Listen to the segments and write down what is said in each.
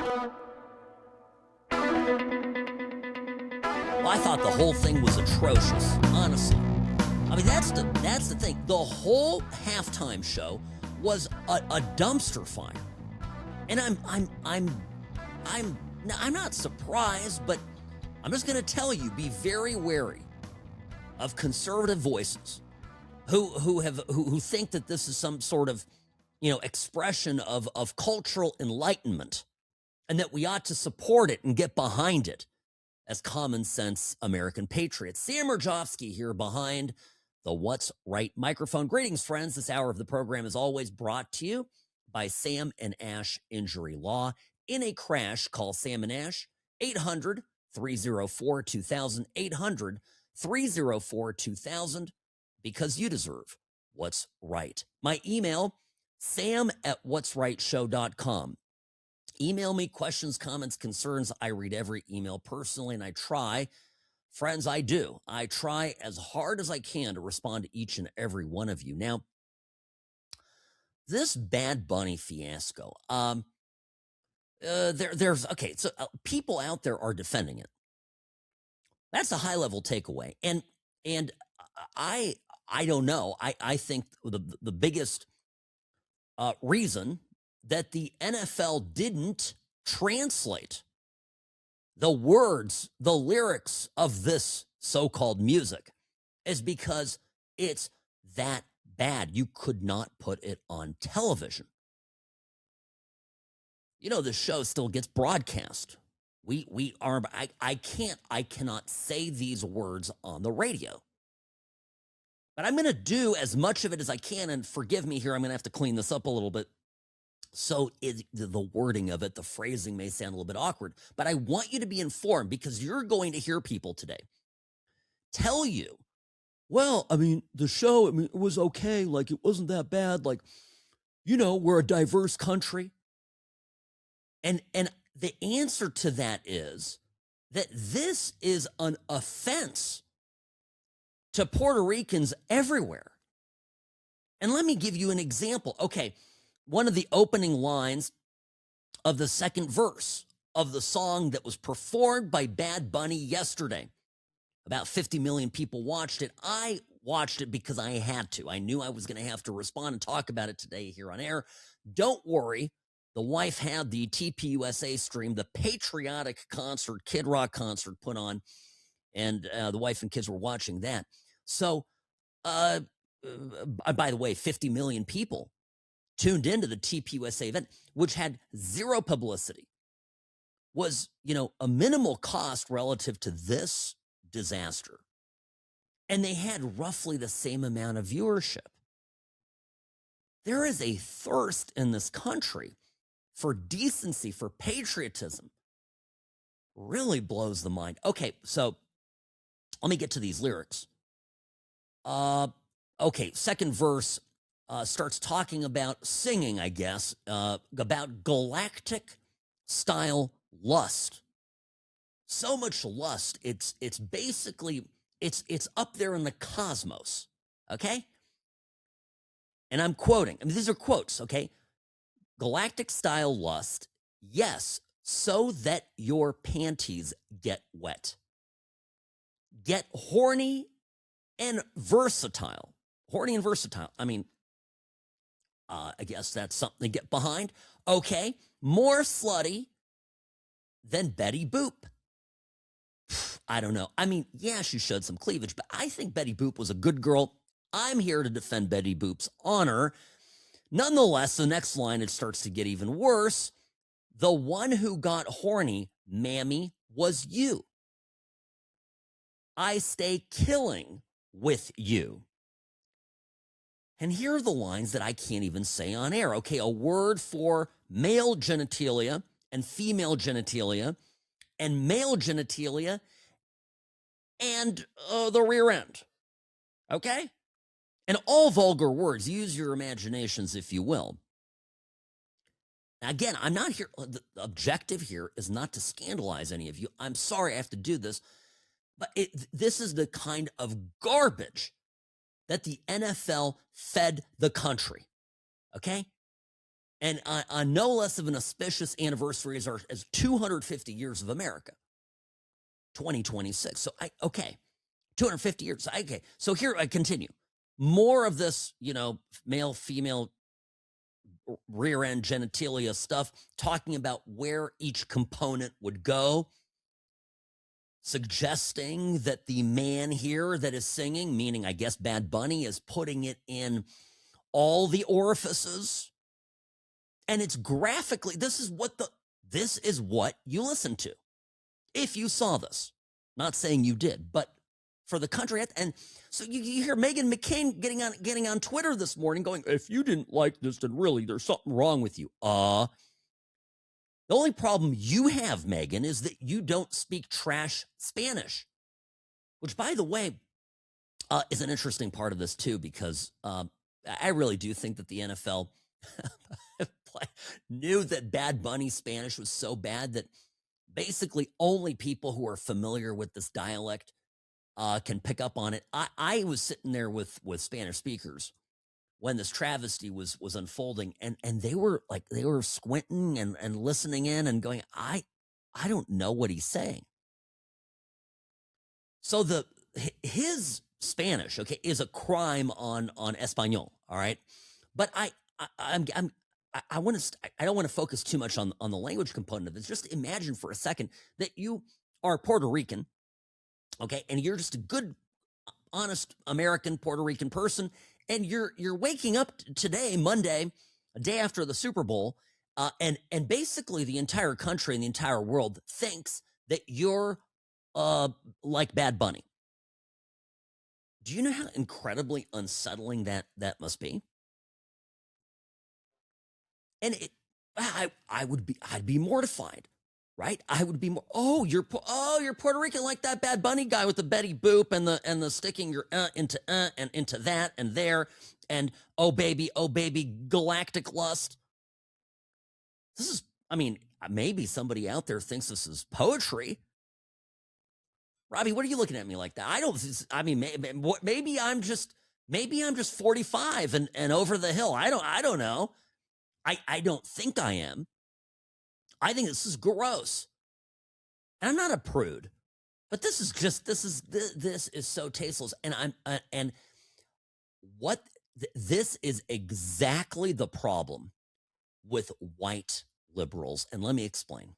Well, I thought the whole thing was atrocious, honestly. I mean, that's the thing. The whole halftime show was a dumpster fire, and I'm not surprised, but I'm just going to tell you: be very wary of conservative voices who think that this is some sort of expression of cultural enlightenment, and that we ought to support it and get behind it as common sense American patriots. Sam Mirejovsky here behind the What's Right microphone. Greetings, friends. This hour of the program is always brought to you by Sam and Ash Injury Law. In a crash, call Sam and Ash, 800-304-2000, 800-304-2000, because you deserve what's right. My email, sam@whatsrightshow.com. Email me questions, comments, concerns. I read every email personally, and I try, friends, I do. I try as hard as I can to respond to each and every one of you. Now, this Bad Bunny fiasco, there's okay. So people out there are defending it. That's a high level takeaway, and I don't know. I think the biggest reason that the NFL didn't translate the words, the lyrics of this so-called music is because it's that bad. You could not put it on television. The show still gets broadcast. I cannot say these words on the radio. But I'm going to do as much of it as I can, and forgive me here, I'm going to have to clean this up a little bit. So the wording of it, the phrasing may sound a little bit awkward, but I want you to be informed, because you're going to hear people today tell you, well, I mean, the show, it was okay. Like, it wasn't that bad. Like, we're a diverse country. And the answer to that is that this is an offense to Puerto Ricans everywhere. And let me give you an example. Okay. One of the opening lines of the second verse of the song that was performed by Bad Bunny yesterday. About 50 million people watched it. I watched it because I had to. I knew I was going to have to respond and talk about it today here on air. Don't worry. The wife had the TPUSA stream, the patriotic concert, Kid Rock concert put on, and the wife and kids were watching that. So, by the way, 50 million people tuned into the TPUSA event, which had zero publicity, was, a minimal cost relative to this disaster. And they had roughly the same amount of viewership. There is a thirst in this country for decency, for patriotism. Really blows the mind. Okay, so let me get to these lyrics. Okay, second verse. Starts talking about singing, I guess, about galactic style lust. So much lust. It's basically, it's up there in the cosmos. Okay. And I'm quoting, these are quotes. Okay. Galactic style lust. Yes. So that your panties get wet. Get horny and versatile. Horny and versatile. I guess that's something to get behind. Okay, more slutty than Betty Boop. I don't know. Yeah, she showed some cleavage, but I think Betty Boop was a good girl. I'm here to defend Betty Boop's honor. Nonetheless, the next line, it starts to get even worse. The one who got horny, mammy, was you. I stay killing with you. And here are the lines that I can't even say on air. Okay, a word for male genitalia and female genitalia, and male genitalia and the rear end. Okay? And all vulgar words. Use your imaginations, if you will. Now, again, I'm not here. The objective here is not to scandalize any of you. I'm sorry I have to do this, but this is the kind of garbage that the NFL fed the country. Okay? And on no less of an auspicious anniversary as 250 years of America, 2026. So, okay, 250 years. Okay, so here I continue. More of this, male, female, rear end genitalia stuff, talking about where each component would go, suggesting that the man here that is singing, meaning I guess Bad Bunny, is putting it in all the orifices. And it's graphically, this is what you listen to. If you saw this, not saying you did, but for the country. And so you hear Meghan McCain getting on Twitter this morning going, if you didn't like this, then really there's something wrong with you. The only problem you have, Meghan, is that you don't speak trash Spanish, which, by the way, is an interesting part of this too, because I really do think that the NFL knew that Bad Bunny Spanish was so bad that basically only people who are familiar with this dialect can pick up on it. I was sitting there with Spanish speakers when this travesty was unfolding, and they were squinting and listening in and going, I don't know what he's saying. So his Spanish, okay, is a crime on Espanol, all right? But I don't want to focus too much on the language component of this. Just imagine for a second that you are Puerto Rican, okay, and you're just a good, honest American Puerto Rican person, and you're waking up today, Monday, a day after the Super Bowl, and basically the entire country and the entire world thinks that you're like Bad Bunny. Do you know how incredibly unsettling that must be? And I'd be mortified, right? I would be more. Oh, you're Puerto Rican like that Bad Bunny guy with the Betty Boop and the sticking your into and into that and there and oh baby, galactic lust. This is, I mean, maybe somebody out there thinks this is poetry. Robbie, what are you looking at me like that? I mean, maybe I'm just 45 and over the hill. I don't know. I don't think I am. I think this is gross. And I'm not a prude, but this is so tasteless. And this is exactly the problem with white liberals. And let me explain.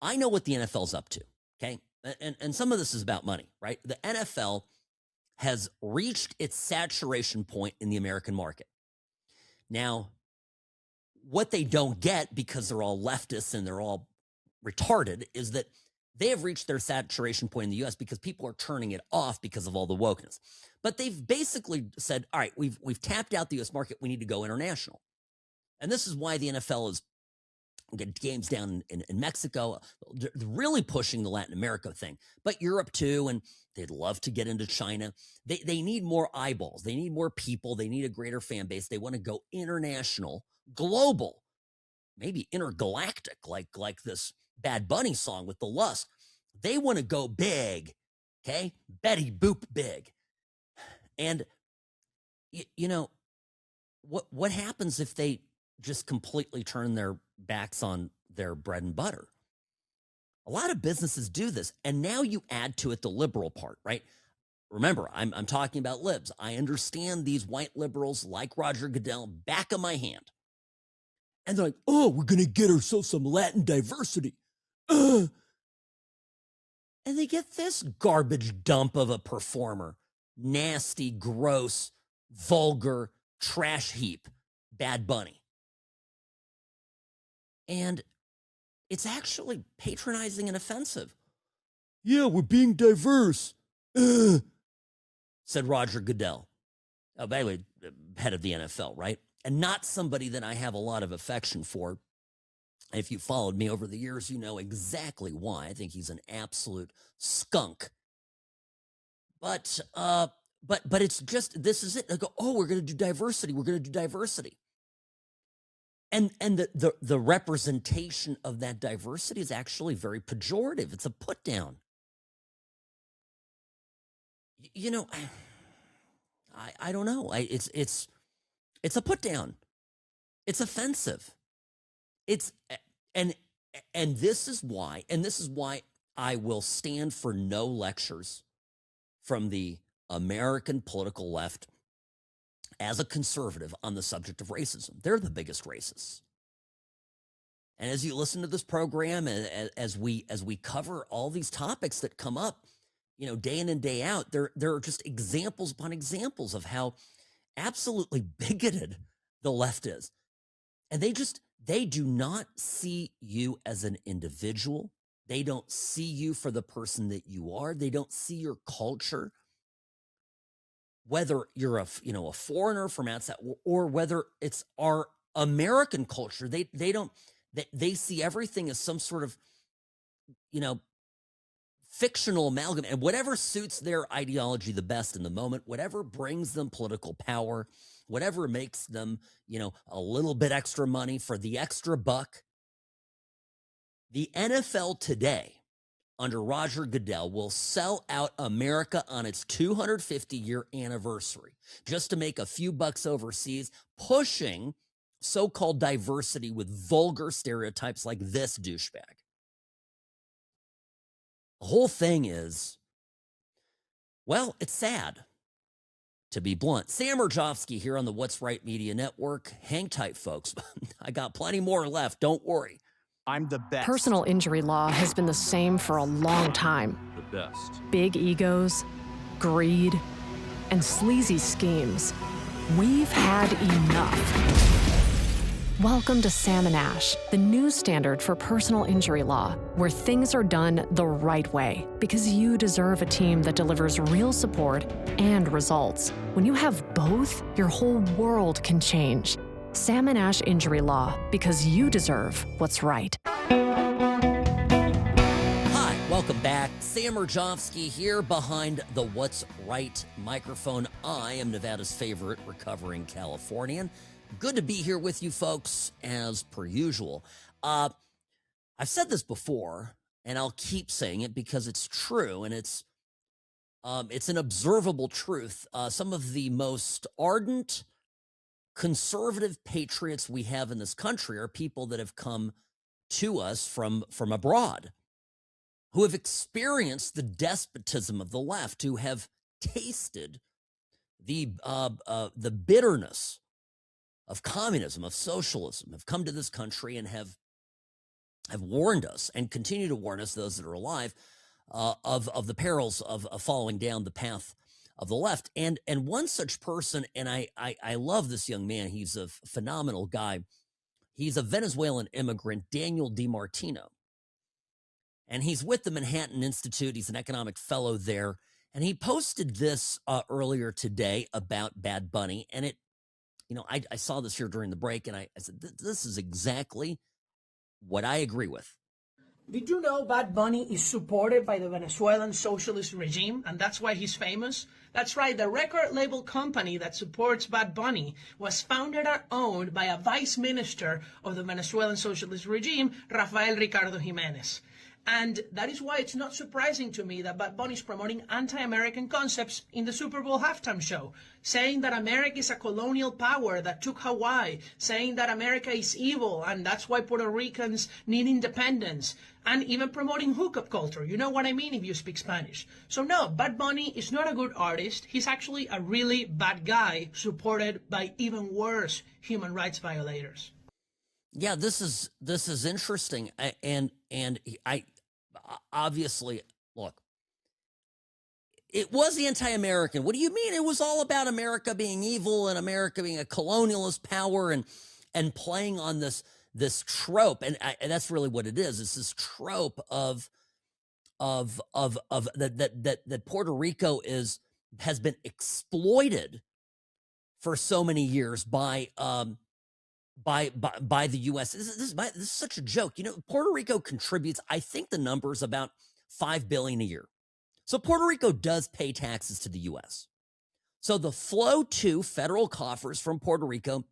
I know what the NFL's up to. Okay. And some of this is about money, right? The NFL has reached its saturation point in the American market. Now, what they don't get, because they're all leftists and they're all retarded, is that they have reached their saturation point in the US because people are turning it off because of all the wokeness. But they've basically said, all right, we've tapped out the US market. We need to go international. And this is why the NFL is getting games down in Mexico. They're really pushing the Latin America thing, but Europe too. And they'd love to get into China. They need more eyeballs. They need more people. They need a greater fan base. They want to go international, global, maybe intergalactic, like this Bad Bunny song with the lust. They want to go big, okay? Betty Boop big. And what happens if they just completely turn their backs on their bread and butter? A lot of businesses do this, and now you add to it the liberal part, right? Remember, I'm talking about libs. I understand these white liberals like Roger Goodell, back of my hand. And they're like, oh, we're going to get ourselves some Latin diversity. And they get this garbage dump of a performer. Nasty, gross, vulgar, trash heap, Bad Bunny. And it's actually patronizing and offensive. Yeah, we're being diverse, said Roger Goodell. Oh, by the way, head of the NFL, right? And not somebody that I have a lot of affection for. If you followed me over the years, you know exactly why. I think he's an absolute skunk. But it's just, this is it. They go, oh, we're going to do diversity. We're going to do diversity. And the representation of that diversity is actually very pejorative. It's a put down. I don't know. It's a put down. It's offensive. It's and and this is why I will stand for no lectures from the American political left as a conservative on the subject of racism. They're the biggest racists. And as you listen to this program, as we cover all these topics that come up, day in and day out, there are just examples upon examples of how absolutely bigoted the left is. And they do not see you as an individual. They don't see you for the person that you are. They don't see your culture, whether you're a foreigner from outside or whether it's our American culture. They don't. They see everything as some sort of, fictional amalgam, and whatever suits their ideology the best in the moment, whatever brings them political power, whatever makes them, a little bit extra money for the extra buck. The NFL today, under Roger Goodell, will sell out America on its 250-year anniversary just to make a few bucks overseas, pushing so-called diversity with vulgar stereotypes like this douchebag. The whole thing is, well, it's sad, to be blunt. Sam Mirejovsky here on the What's Right Media Network. Hang tight, folks. I got plenty more left. Don't worry. I'm the best. Personal injury law has been the same for a long time. The best. Big egos, greed, and sleazy schemes. We've had enough. Welcome to Sam and Ash, the new standard for personal injury law, where things are done the right way, because you deserve a team that delivers real support and results. When you have both, your whole world can change. Sam and Ash Injury Law, because you deserve what's right. Hi, welcome back. Sam Mirejovsky here behind the What's Right microphone. I am Nevada's favorite recovering Californian. Good to be here with you folks, as per usual. I've said this before, and I'll keep saying it because it's true, and it's an observable truth. Some of the most ardent conservative patriots we have in this country are people that have come to us from abroad, who have experienced the despotism of the left, who have tasted the bitterness of communism, of socialism, have come to this country and have warned us and continue to warn us, those that are alive, of the perils of following down the path of the left. And one such person, and I love this young man. He's a phenomenal guy. He's a Venezuelan immigrant, Daniel DiMartino. And he's with the Manhattan Institute. He's an economic fellow there. And he posted this earlier today about Bad Bunny. And it, I saw this here during the break, and I said, this is exactly what I agree with. Did you know Bad Bunny is supported by the Venezuelan socialist regime, and that's why he's famous? That's right, the record label company that supports Bad Bunny was founded and owned by a vice minister of the Venezuelan socialist regime, Rafael Ricardo Jimenez. And that is why it's not surprising to me that Bad Bunny is promoting anti-American concepts in the Super Bowl halftime show, saying that America is a colonial power that took Hawaii, saying that America is evil and that's why Puerto Ricans need independence, and even promoting hookup culture. You know what I mean if you speak Spanish. So no, Bad Bunny is not a good artist. He's actually a really bad guy supported by even worse human rights violators. Yeah, this is interesting, and I obviously, look, it was anti-American. What do you mean? It was all about America being evil and America being a colonialist power and playing on this trope, and that's really what it is. It's this trope of that Puerto Rico has been exploited for so many years by the U.S. This is such a joke. Puerto Rico contributes, I think the number is about $5 billion a year. So Puerto Rico does pay taxes to the U.S. So the flow to federal coffers from Puerto Rico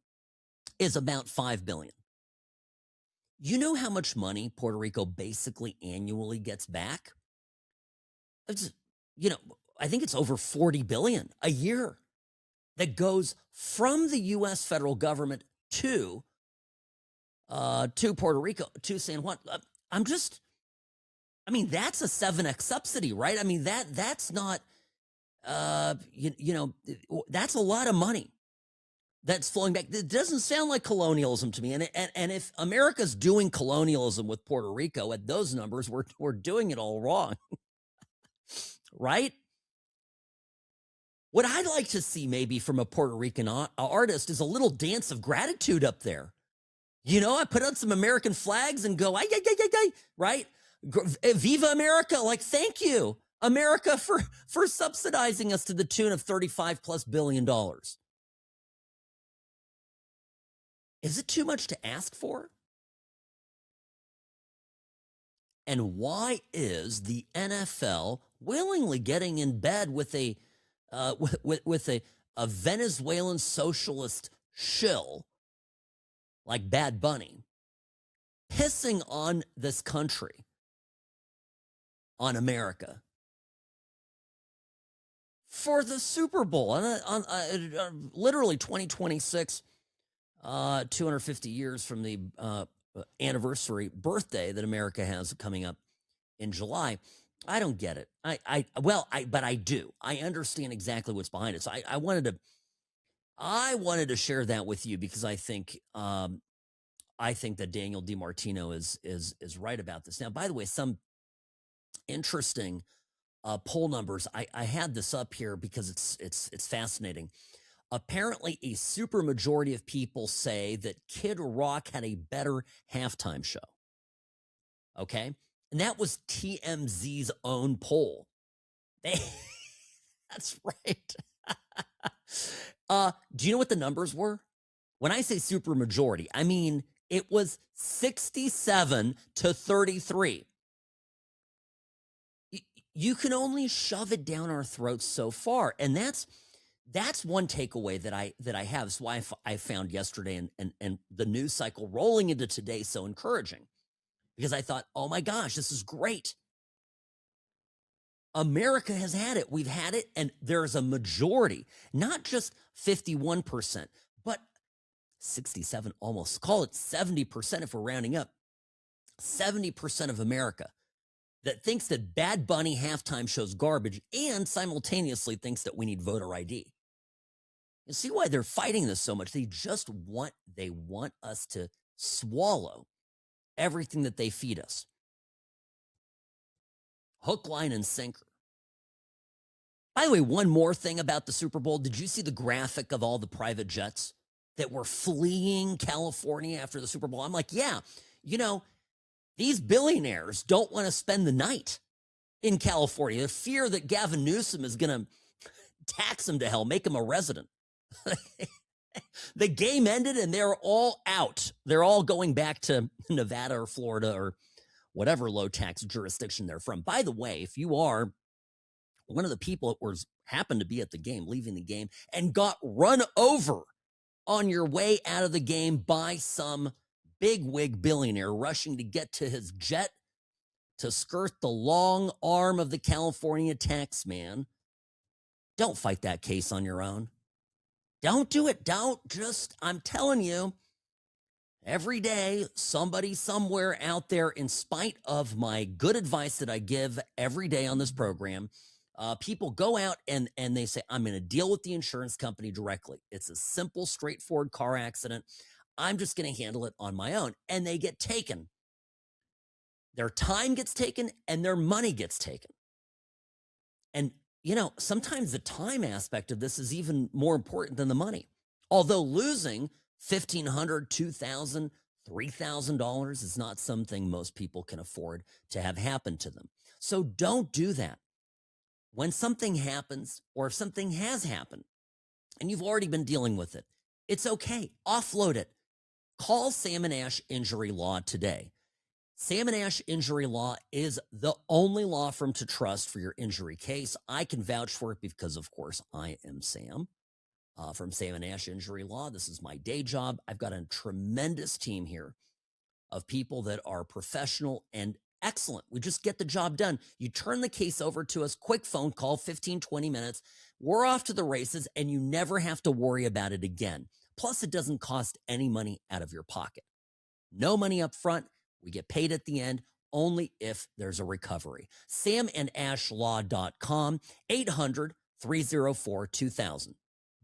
is about $5 billion. You know how much money Puerto Rico basically annually gets back? I think it's over $40 billion a year that goes from the U.S. federal government to to Puerto Rico, to San Juan. That's a 7x subsidy, right? I mean, that's not, that's a lot of money that's flowing back. It doesn't sound like colonialism to me. And if America's doing colonialism with Puerto Rico at those numbers, we're doing it all wrong, right? What I'd like to see maybe from a Puerto Rican artist is a little dance of gratitude up there. I put on some American flags and go, ay, ay, ay, ay, ay, right? Viva America. Like, thank you, America, for subsidizing us to the tune of $35+ billion. Is it too much to ask for? And why is the NFL willingly getting in bed with a Venezuelan socialist shill like Bad Bunny, pissing on this country, on America, for the Super Bowl on literally 2026, 250 years from the anniversary birthday that America has coming up in July? I don't get it. But I do. I understand exactly what's behind it. So I wanted to share that with you because I think that Daniel DiMartino is right about this. Now, by the way, some interesting poll numbers. I had this up here because it's fascinating. Apparently, a super majority of people say that Kid Rock had a better halftime show. Okay, and that was TMZ's own poll. That's right. Do you know what the numbers were? When I say super majority, I mean it was 67 to 33. You can only shove it down our throats so far, and that's one takeaway that I have. That's why I found yesterday and the news cycle rolling into today so encouraging, because I thought, oh my gosh, this is great. America has had it. We've had it, and there's a majority, not just 51%, but 67, almost, call it 70% if we're rounding up, 70% of America that thinks that Bad Bunny halftime show's garbage and simultaneously thinks that we need voter ID. You see why they're fighting this so much? They want us to swallow everything that they feed us. Hook, line, and sinker. By the way, one more thing about the Super Bowl. Did you see the graphic of all the private jets that were fleeing California after the Super Bowl? I'm like, yeah, these billionaires don't want to spend the night in California. The fear that Gavin Newsom is going to tax them to hell, make them a resident. The game ended and they're all out. They're all going back to Nevada or Florida or whatever low tax jurisdiction they're from. By the way, if you are one of the people that happened to be at the game, leaving the game, and got run over on your way out of the game by some bigwig billionaire rushing to get to his jet to skirt the long arm of the California tax man, don't fight that case on your own. Don't do it. I'm telling you, every day, somebody somewhere out there, in spite of my good advice that I give every day on this program, people go out and they say, I'm going to deal with the insurance company directly. It's a simple, straightforward car accident. I'm just going to handle it on my own. And they get taken. Their time gets taken and their money gets taken. And, sometimes the time aspect of this is even more important than the money. Although losing $1,500, $2,000, $3,000 is not something most people can afford to have happen to them. So don't do that. When something happens, or if something has happened and you've already been dealing with it, it's okay. Offload it. Call Sam and Ash Injury Law today. Sam and Ash Injury Law is the only law firm to trust for your injury case. I can vouch for it because, of course, I am Sam from Sam and Ash Injury Law. This is my day job. I've got a tremendous team here of people that are professional and excellent. We just get the job done. You turn the case over to us, quick phone call, 15, 20 minutes. We're off to the races, and you never have to worry about it again. Plus, it doesn't cost any money out of your pocket. No money up front. We get paid at the end only if there's a recovery. samandashlaw.com, 800-304-2000,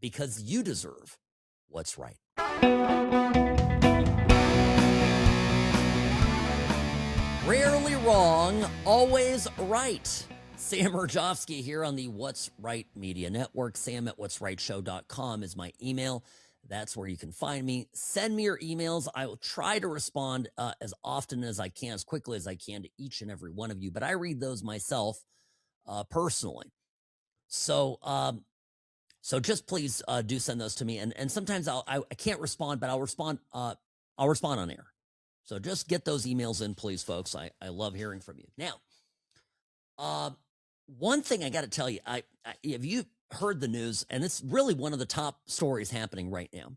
because you deserve what's right. Rarely wrong, always right. Sam Mirejovsky here on the What's Right Media Network. Sam at what'srightshow.com is my email. That's where you can find me. Send me your emails. I will try to respond as often as I can, as quickly as I can to each and every one of you. But I read those myself personally. So just please do send those to me. And sometimes I can't respond, but I'll respond on air. So just get those emails in, please, folks. I love hearing from you. Now, one thing I got to tell you, if you heard the news, and it's really one of the top stories happening right now.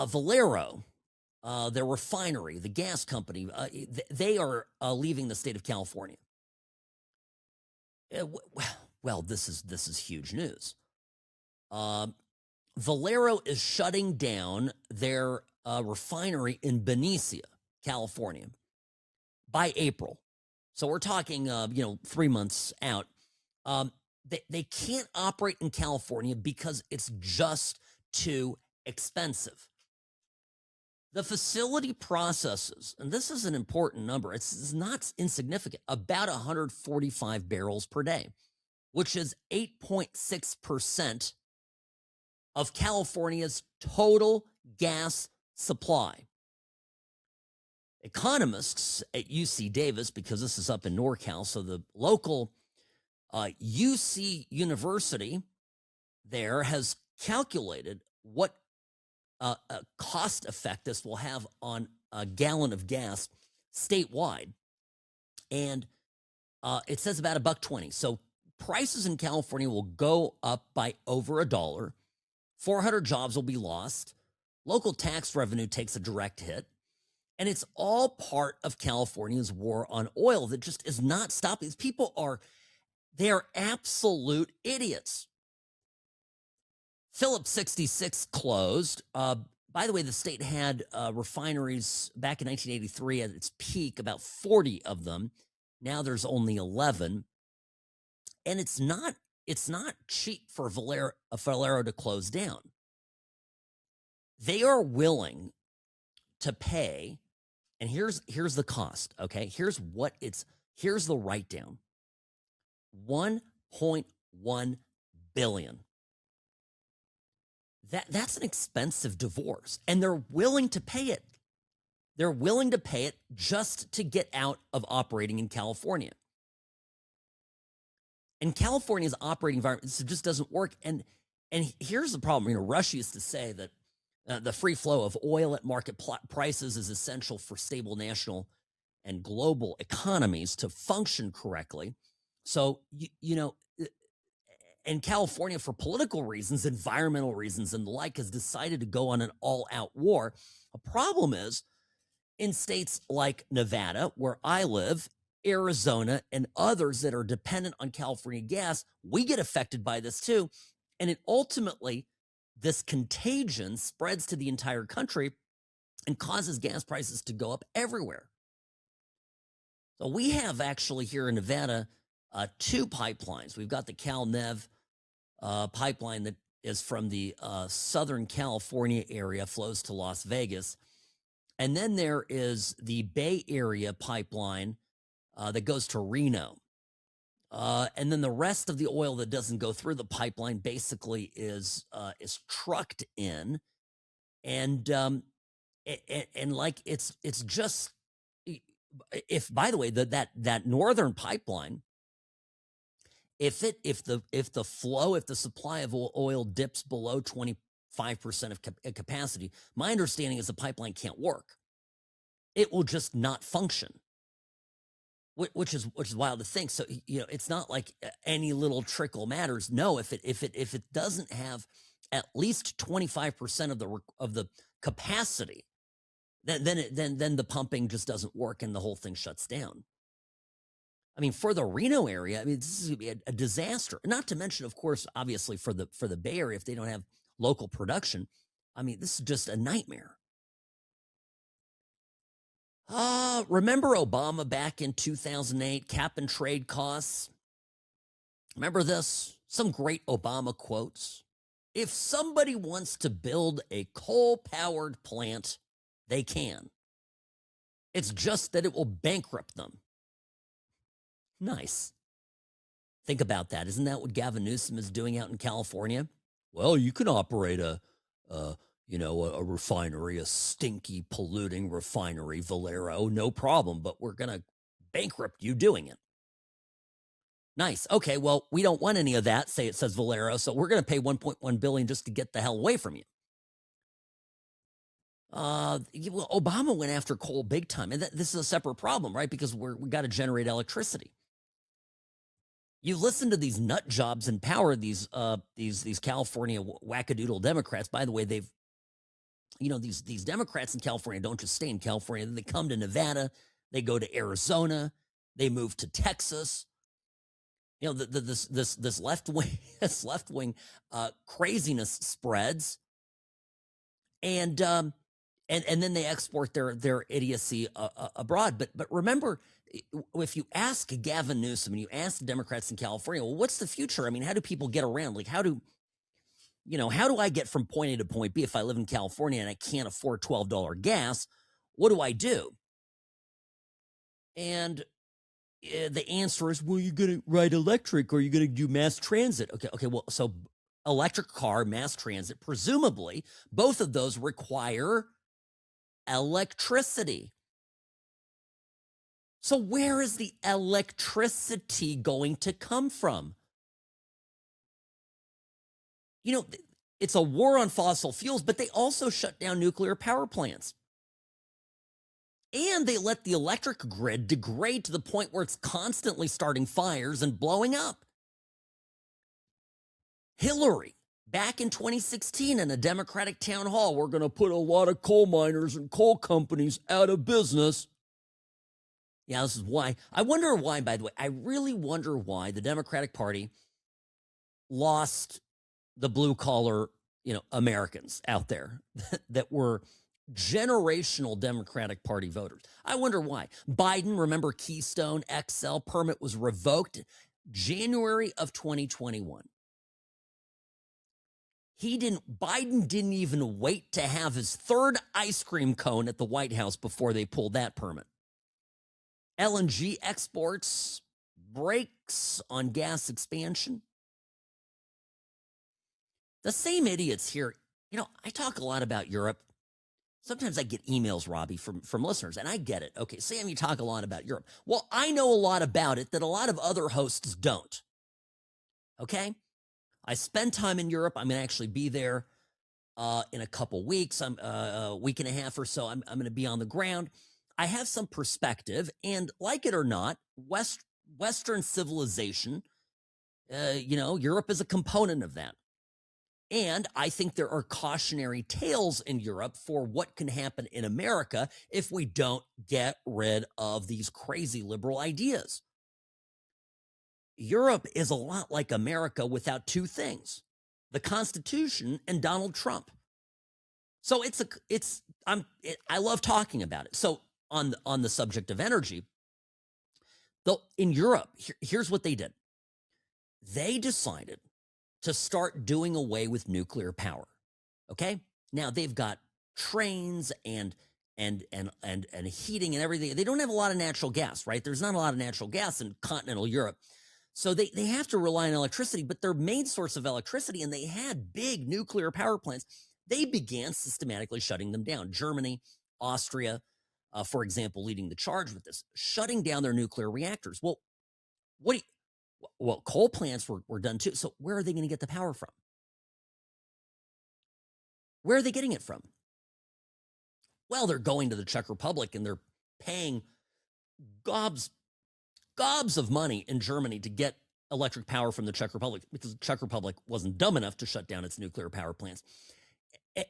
Valero, their refinery, the gas company, they are leaving the state of California. Well, this is huge news. Valero is shutting down their refinery in Benicia, California, by April. So we're talking, 3 months out. They can't operate in California because it's just too expensive. The facility processes, and this is an important number, it's not insignificant, about 145 barrels per day, which is 8.6% of California's total gas supply. Economists at UC Davis, because this is up in NorCal, so the local UC University there has calculated what cost effect this will have on a gallon of gas statewide. And it says about $1.20. So prices in California will go up by over $1. 400 jobs will be lost. Local tax revenue takes a direct hit. And it's all part of California's war on oil that just is not stopping. These people they're absolute idiots. Phillips 66 closed. By the way, the state had refineries back in 1983 at its peak, about 40 of them. Now there's only 11. And it's not cheap for Valero to close down. They are willing to pay, and here's the cost, okay? Here's the write down. $1.1 billion. That's an expensive divorce, and they're willing to pay it. They're willing to pay it just to get out of operating in California. And California's operating environment just doesn't work. And here's the problem. Rush used to say that the free flow of oil at market prices is essential for stable national and global economies to function correctly. So, and California, for political reasons, environmental reasons, and the like, has decided to go on an all-out war. A problem is, in states like Nevada, where I live, Arizona, and others that are dependent on California gas, we get affected by this too. And it ultimately, this contagion spreads to the entire country and causes gas prices to go up everywhere. So we have actually here in Nevada 2 pipelines. We've got the CalNev pipeline that is from the Southern California area, flows to Las Vegas. And then there is the Bay Area pipeline that goes to Reno. And then the rest of the oil that doesn't go through the pipeline basically is trucked in. And like it's just, if, by the way, that northern pipeline, if the supply of oil dips below 25% of capacity, my understanding is the pipeline can't work. It will just not function, which is wild to think. So it's not like any little trickle matters. No, if it doesn't have at least 25% of the capacity, then the pumping just doesn't work and the whole thing shuts down. I mean, for the Reno area, this is going to be a disaster. Not to mention, of course, obviously for the Bay Area, if they don't have local production, this is just a nightmare. Remember Obama back in 2008, cap and trade costs? Remember this? Some great Obama quotes. If somebody wants to build a coal-powered plant, they can. It's just that it will bankrupt them. Nice. Think about that. Isn't that what Gavin Newsom is doing out in California? Well, you can operate a refinery, a stinky, polluting refinery, Valero, no problem, but we're going to bankrupt you doing it. Nice. Okay, well, we don't want any of that, it says Valero, so we're going to pay $1.1 billion just to get the hell away from you. Obama went after coal big time, and this is a separate problem, right? Because we got to generate electricity. You listen to these nut jobs in power, these California wackadoodle Democrats. By the way, these Democrats in California don't just stay in California. They come to Nevada, they go to Arizona, they move to Texas. This left wing craziness spreads, and then they export their idiocy abroad. But remember, if you ask Gavin Newsom and you ask the Democrats in California, well, what's the future? I mean, how do people get around? Like, how do I get from point A to point B if I live in California and I can't afford $12 gas? What do I do? And the answer is, well, you're going to ride electric or you're going to do mass transit. Okay. Well, so electric car, mass transit, presumably both of those require electricity. So where is the electricity going to come from? It's a war on fossil fuels, but they also shut down nuclear power plants. And they let the electric grid degrade to the point where it's constantly starting fires and blowing up. Hillary, back in 2016 in a Democratic town hall, we're going to put a lot of coal miners and coal companies out of business. Yeah, this is why. I wonder why, by the way. I really wonder why the Democratic Party lost the blue-collar, Americans out there that were generational Democratic Party voters. I wonder why. Biden, remember Keystone XL permit was revoked January of 2021. Biden didn't even wait to have his third ice cream cone at the White House before they pulled that permit. LNG exports, brakes on gas expansion. The same idiots here. I talk a lot about Europe. Sometimes I get emails, Robbie, from listeners, and I get it. Okay, Sam, you talk a lot about Europe. Well, I know a lot about it that a lot of other hosts don't. Okay? I spend time in Europe. I'm going to actually be there in a couple weeks. I'm a week and a half or so. I'm going to be on the ground. I have some perspective, and like it or not, Western civilization, Europe is a component of that. And I think there are cautionary tales in Europe for what can happen in America if we don't get rid of these crazy liberal ideas. Europe is a lot like America without two things: the Constitution and Donald Trump. So I love talking about it. So on the subject of energy, though, in Europe, here's what they did. They decided to start doing away with nuclear power. Okay? Now they've got trains and heating and everything. They don't have a lot of natural gas, right? There's not a lot of natural gas in continental Europe. So they have to rely on electricity, but their main source of electricity, and they had big nuclear power plants, they began systematically shutting them down. Germany, Austria, for example, leading the charge with this, shutting down their nuclear reactors. Well, coal plants were done too. So where are they going to get the power from? Where are they getting it from? Well, they're going to the Czech Republic and they're paying gobs of money in Germany to get electric power from the Czech Republic because the Czech Republic wasn't dumb enough to shut down its nuclear power plants.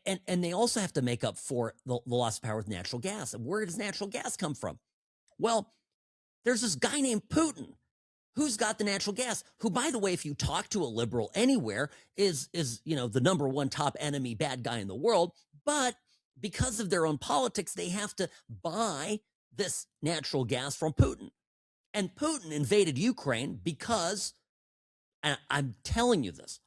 And they also have to make up for the loss of power with natural gas. And where does natural gas come from? Well, there's this guy named Putin who's got the natural gas, who, by the way, if you talk to a liberal anywhere, is the number one top enemy bad guy in the world. But because of their own politics, they have to buy this natural gas from Putin. And Putin invaded Ukraine because, and I'm telling you this,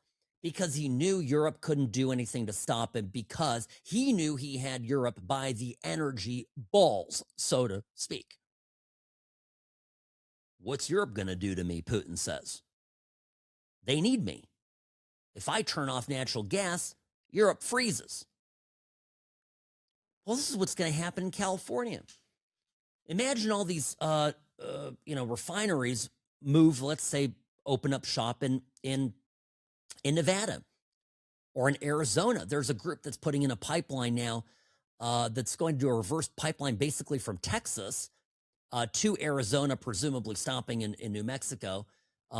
because he knew Europe couldn't do anything to stop him, because he knew he had Europe by the energy balls, so to speak. What's Europe going to do to me, Putin says. They need me. If I turn off natural gas, Europe freezes. Well, this is what's going to happen in California. Imagine all these, refineries move, let's say, open up shop in Nevada or in Arizona. There's a group that's putting in a pipeline now that's going to do a reverse pipeline basically from Texas to Arizona, presumably stopping in New Mexico,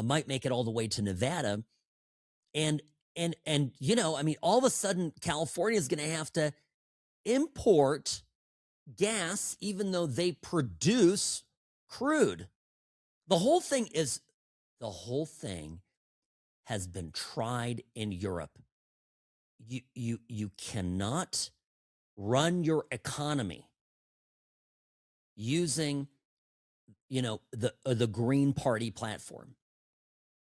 might make it all the way to Nevada. And all of a sudden, California is going to have to import gas, even though they produce crude. The whole thing has been tried in Europe. You cannot run your economy using, the Green Party platform.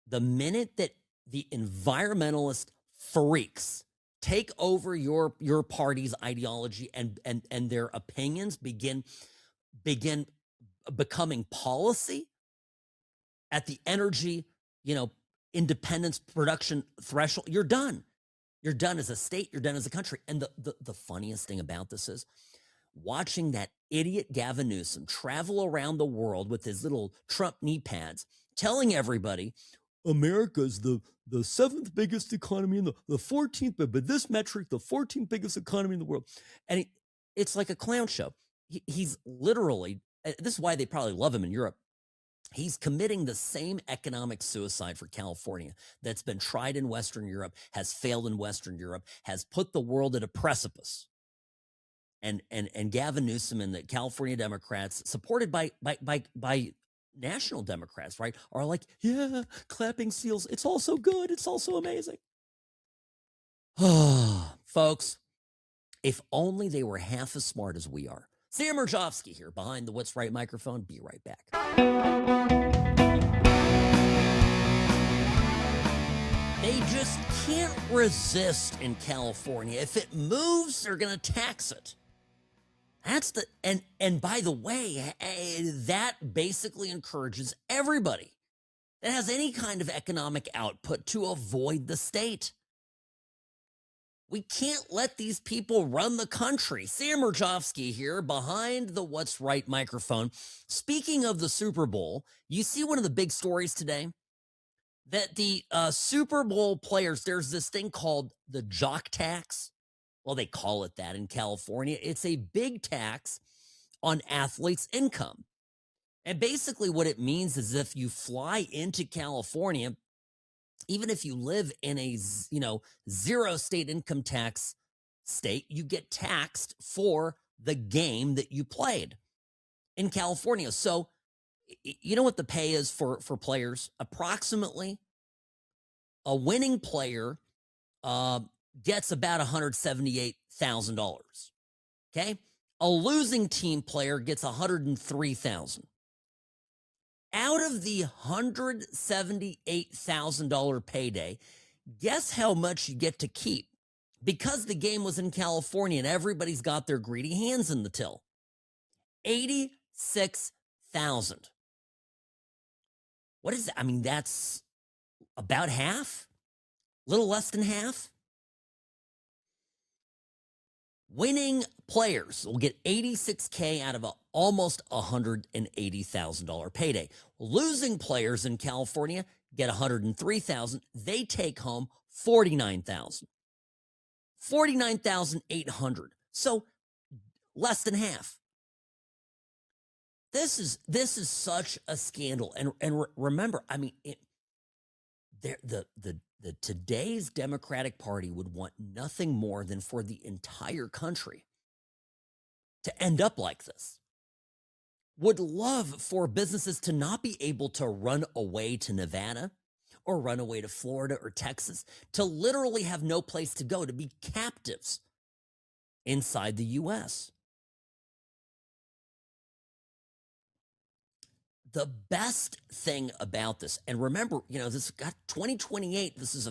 The minute that the environmentalist freaks take over your party's ideology and their opinions begin becoming policy at the energy, independence production threshold, you're done. You're done as a state, you're done as a country. And the funniest thing about this is watching that idiot Gavin Newsom travel around the world with his little Trump knee pads, telling everybody America's the seventh biggest economy in the 14th, but by this metric, the 14th biggest economy in the world. And it's like a clown show. He's literally, this is why they probably love him in Europe. He's committing the same economic suicide for California that's been tried in Western Europe, has failed in Western Europe, has put the world at a precipice. And Gavin Newsom and the California Democrats, supported by national Democrats, right, are like, yeah, clapping seals. It's all so good. It's all so amazing. Folks, if only they were half as smart as we are. Sam Mirejovsky here behind the What's Right microphone. Be right back. They just can't resist in California. If it moves, they're going to tax it. That's and by the way, that basically encourages everybody that has any kind of economic output to avoid the state. We can't let these people run the country. Sam Mirejovsky here behind the What's Right microphone. Speaking of the Super Bowl, you see one of the big stories today that the Super Bowl players, there's this thing called the jock tax. Well, they call it that in California. It's a big tax on athletes' income. And basically what it means is if you fly into California, even if you live in a, zero state income tax state, you get taxed for the game that you played in California. So you know what the pay is for players? Approximately a winning player gets about $178,000. Okay. A losing team player gets $103,000. Out of the $178,000 payday, guess how much you get to keep? Because the game was in California and everybody's got their greedy hands in the till. $86,000. What is that? I mean, that's about half, a little less than half. Winning players will get $86K out of almost $180,000 payday. Losing players in California get $103,000. They take home $49,000. $49,800. So less than half. This is such a scandal. And remember, I mean, the today's Democratic Party would want nothing more than for the entire country to end up like this. Would love for businesses to not be able to run away to Nevada or run away to Florida or Texas, to literally have no place to go, to be captives inside the U.S. the best thing about this, and remember, this got 2028. This is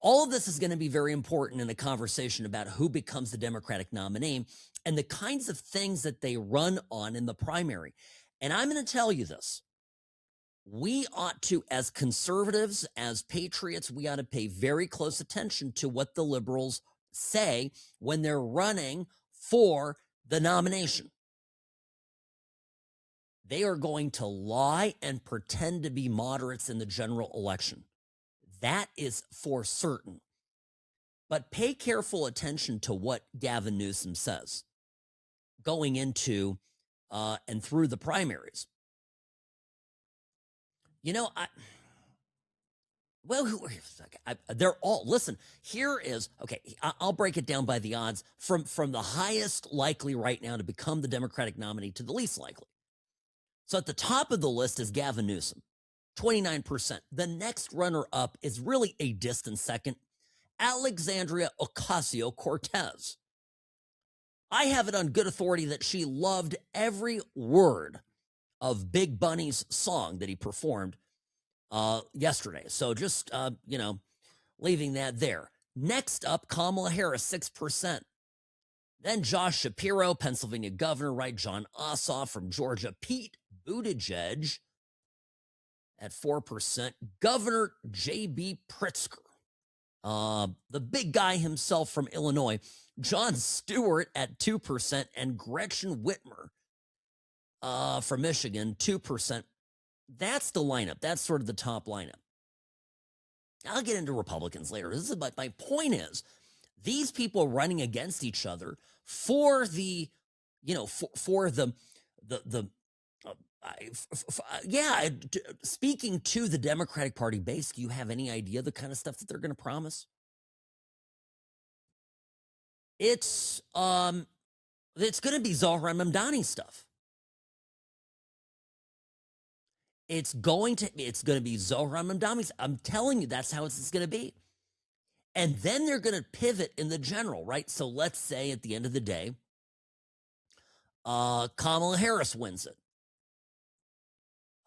all of this is going to be very important in a conversation about who becomes the Democratic nominee and the kinds of things that they run on in the primary. And I'm going to tell you this. We ought to, as conservatives, as patriots, we ought to pay very close attention to what the liberals say when they're running for the nomination. They are going to lie and pretend to be moderates in the general election. That is for certain. But pay careful attention to what Gavin Newsom says going into and through the primaries. They're all, listen, here is, okay, I'll break it down by the odds from the highest likely right now to become the Democratic nominee to the least likely. So at the top of the list is Gavin Newsom, 29%. The next runner-up is really a distant second, Alexandria Ocasio-Cortez. I have it on good authority that she loved every word of Big Bunny's song that he performed yesterday. So just, leaving that there. Next up, Kamala Harris, 6%. Then Josh Shapiro, Pennsylvania governor, right? John Ossoff from Georgia. Pete Buttigieg at 4%. Governor J.B. Pritzker, the big guy himself from Illinois. Jon Stewart at 2%. And Gretchen Whitmer from Michigan, 2%. That's the lineup. That's sort of the top lineup. I'll get into Republicans later. This is my point is, these people running against each other for the, speaking to the Democratic Party base, do you have any idea the kind of stuff that they're going to promise? It's going to be Zohran Mamdani stuff. It's going to be Zohran Mamdani. I'm telling you, that's how it's going to be. And then they're going to pivot in the general, right? So let's say at the end of the day, Kamala Harris wins it.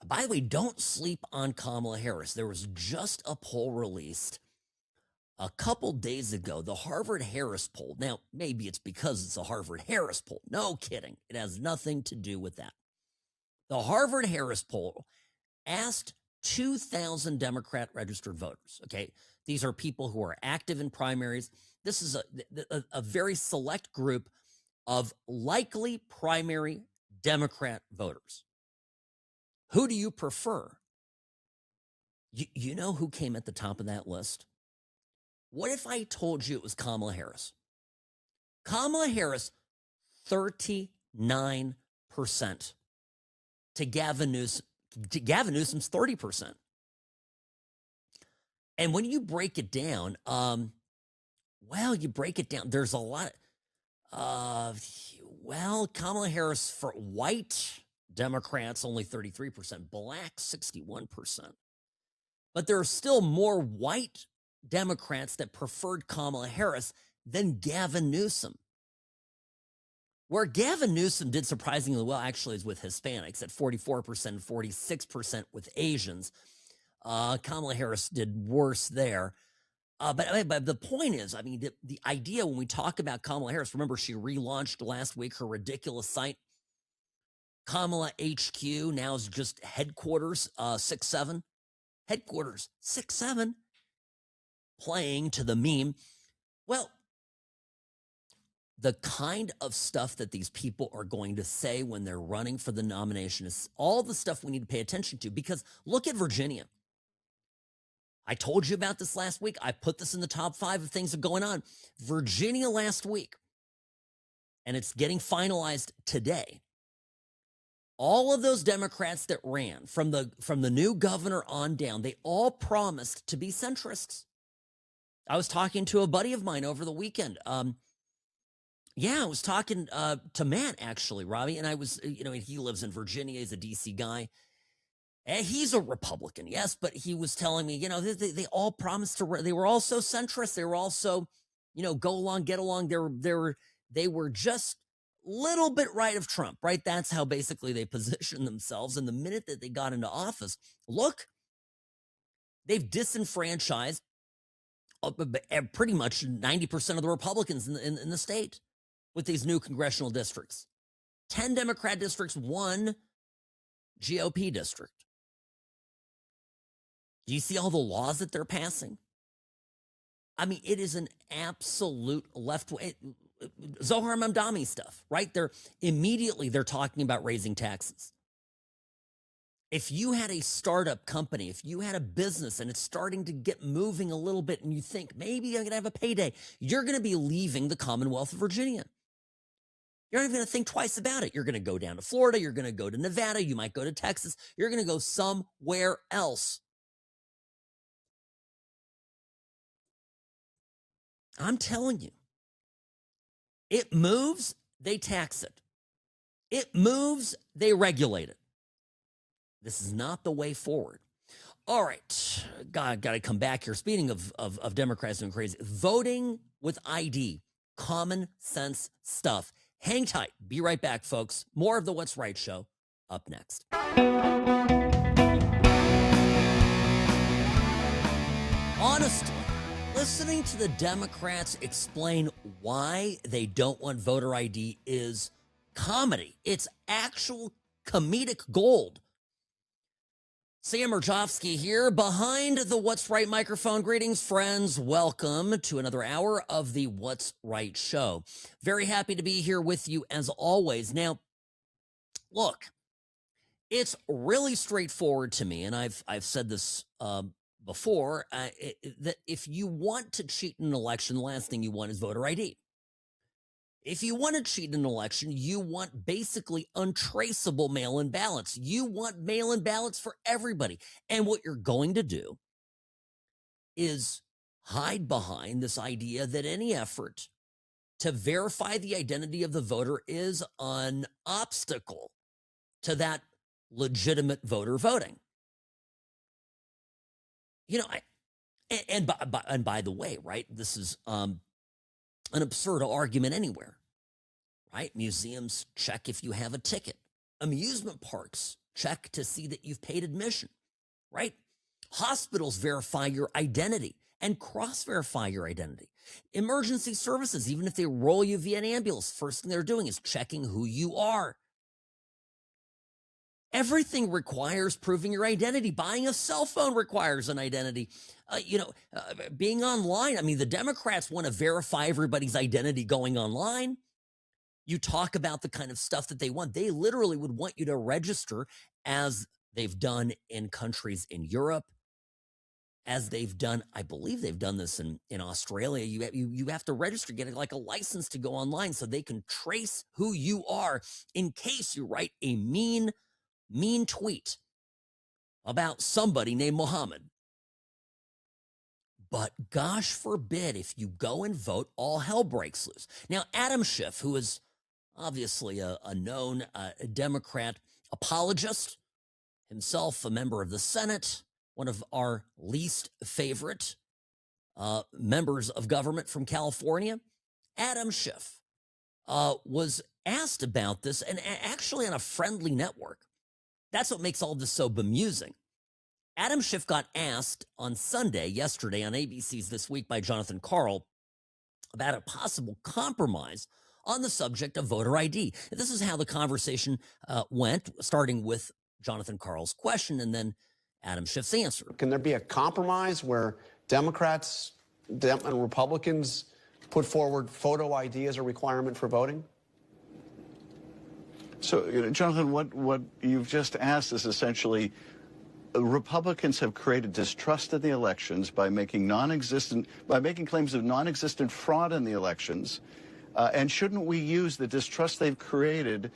By the way, don't sleep on Kamala Harris. There was just a poll released a couple days ago, the Harvard-Harris poll. Now, maybe it's because it's a Harvard-Harris poll. No kidding. It has nothing to do with that. The Harvard-Harris poll asked 2,000 Democrat registered voters, okay? These are people who are active in primaries. This is a very select group of likely primary Democrat voters. Who do you prefer? You know who came at the top of that list? What if I told you it was Kamala Harris? Kamala Harris, 39% to Gavin Newsom. Gavin Newsom's 30%. And when you break it down, you break it down. There's a lot. Kamala Harris for white Democrats, only 33%. Black, 61%. But there are still more white Democrats that preferred Kamala Harris than Gavin Newsom. Where Gavin Newsom did surprisingly well, actually, is with Hispanics at 44%, 46% with Asians. Kamala Harris did worse there. But the point is, the idea when we talk about Kamala Harris, remember she relaunched last week her ridiculous site, Kamala HQ, now is just headquarters 67. Headquarters 67, playing to the meme. Well, the kind of stuff that these people are going to say when they're running for the nomination is all the stuff we need to pay attention to, because look at Virginia. I told you about this last week. I put this in the top 5 of things that are going on. Virginia last week, and it's getting finalized today. All of those Democrats that ran from the new governor on down, they all promised to be centrists. I was talking to a buddy of mine over the weekend. I was talking to Matt, actually, Robbie, and I was, he lives in Virginia. He's a DC guy. And he's a Republican, yes, but he was telling me, they all promised to, they were all so centrist. They were all so, go along, get along. They were just little bit right of Trump, right? That's how basically they position themselves. And the minute that they got into office, look, they've disenfranchised pretty much 90% of the Republicans in the state with these new congressional districts. 10 Democrat districts, 1 GOP district. Do you see all the laws that they're passing? I mean, it is an absolute left way. Zohar Mamdani stuff, right? They're talking about raising taxes. If you had a startup company, if you had a business and it's starting to get moving a little bit and you think maybe I'm going to have a payday, you're going to be leaving the Commonwealth of Virginia. You're not even going to think twice about it. You're going to go down to Florida. You're going to go to Nevada. You might go to Texas. You're going to go somewhere else. I'm telling you, it moves, they tax it. It moves, they regulate it. This is not the way forward. All right, got to come back here. Speaking of Democrats doing crazy, voting with ID, common sense stuff. Hang tight. Be right back, folks. More of the What's Right show up next. Honestly, listening to the Democrats explain why they don't want voter ID is comedy. It's actual comedic gold. Sam Mirejovsky here behind the What's Right microphone. Greetings, friends. Welcome to another hour of the What's Right show. Very happy to be here with you as always. Now, look, it's really straightforward to me, and I've said this before, that if you want to cheat in an election, the last thing you want is voter ID. If you want to cheat in an election, you want basically untraceable mail-in ballots. You want mail-in ballots for everybody. And what you're going to do is hide behind this idea that any effort to verify the identity of the voter is an obstacle to that legitimate voter voting. You know, and by the way, right, this is an absurd argument anywhere, right? Museums check if you have a ticket. Amusement parks check to see that you've paid admission, right? Hospitals verify your identity and cross-verify your identity. Emergency services, even if they roll you via an ambulance, first thing they're doing is checking who you are. Everything requires proving your identity. Buying a cell phone requires an identity. Being online. I mean, the Democrats want to verify everybody's identity going online. You talk about the kind of stuff that they want. They literally would want you to register, as they've done in countries in Europe, as they've done, I believe they've done this in Australia. You have to register, get like a license to go online so they can trace who you are in case you write a mean tweet about somebody named Muhammad. But gosh forbid, if you go and vote, all hell breaks loose. Now, Adam Schiff, who is obviously a known Democrat apologist, himself a member of the Senate, one of our least favorite members of government from California, Adam Schiff was asked about this, and actually on a friendly network. That's what makes all this so bemusing. Adam Schiff got asked on Sunday, yesterday, on ABC's This Week by Jonathan Karl about a possible compromise on the subject of voter ID. This is how the conversation went, starting with Jonathan Karl's question and then Adam Schiff's answer. Can there be a compromise where Democrats and Republicans put forward photo ID as a requirement for voting? So, Jonathan, what you've just asked is essentially Republicans have created distrust in the elections by making claims of non-existent fraud in the elections. And shouldn't we use the distrust they've created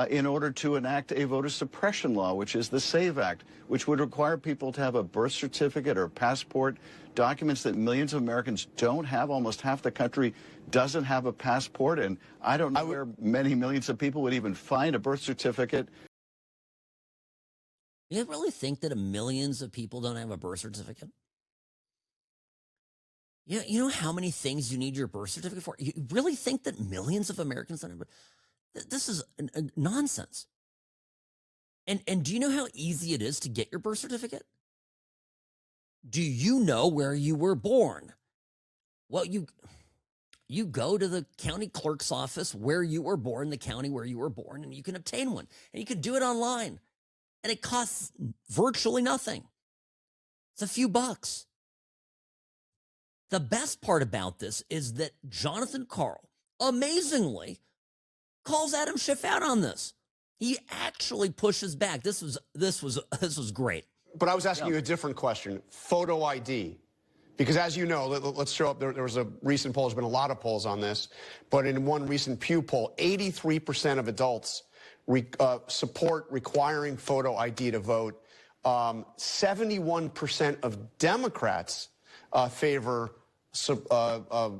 in order to enact a voter suppression law, which is the SAVE Act, which would require people to have a birth certificate or passport, documents that millions of Americans don't have. Almost half the country doesn't have a passport, and I don't know where many millions of people would even find a birth certificate. You really think that millions of people don't have a birth certificate? You know how many things you need your birth certificate for? You really think that millions of Americans don't have This is nonsense. And do you know how easy it is to get your birth certificate? Do you know where you were born? Well, you go to the county clerk's office where you were born, the county where you were born, and you can obtain one. And you can do it online. And it costs virtually nothing. It's a few bucks. The best part about this is that Jonathan Karl, amazingly, calls Adam Schiff out on this. He actually pushes back. This was great. But I was asking you a different question. Photo ID. Because as you know, let's show up, there was a recent poll, there's been a lot of polls on this, but in one recent Pew poll, 83% of adults support requiring photo ID to vote. 71% of Democrats favor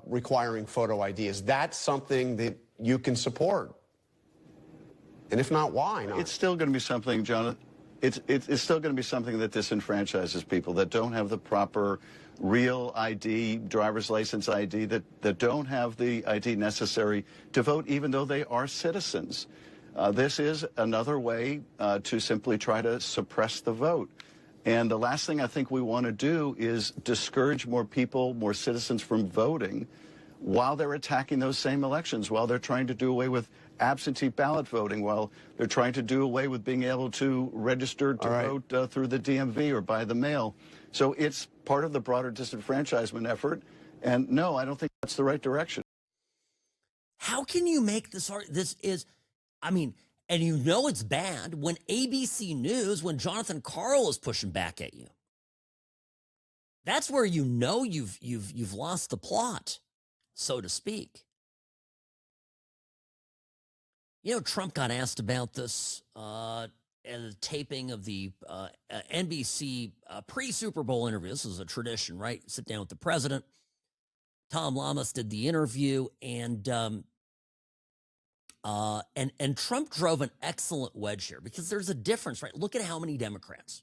requiring photo ID. Is that something that you can support? And if not, why not? It's still going to be something, Jonathan. It's still going to be something that disenfranchises people that don't have the proper real ID, driver's license ID, that don't have the ID necessary to vote, even though they are citizens. This is another way to simply try to suppress the vote. And the last thing I think we want to do is discourage more people, more citizens from voting while they're attacking those same elections, while they're trying to do away with absentee ballot voting, while they're trying to do away with being able to register to vote through the DMV or by the mail. So it's part of the broader disenfranchisement effort. And no, I don't think that's the right direction. How can you make this art? This is, I mean, and you know it's bad when ABC News, when Jonathan Karl is pushing back at you. That's where you know you've lost the plot, so to speak. You know, Trump got asked about this at the taping of the NBC pre-Super Bowl interview. This is a tradition, right? Sit down with the president. Tom Lamas did the interview, and Trump drove an excellent wedge here because there's a difference, right? Look at how many Democratic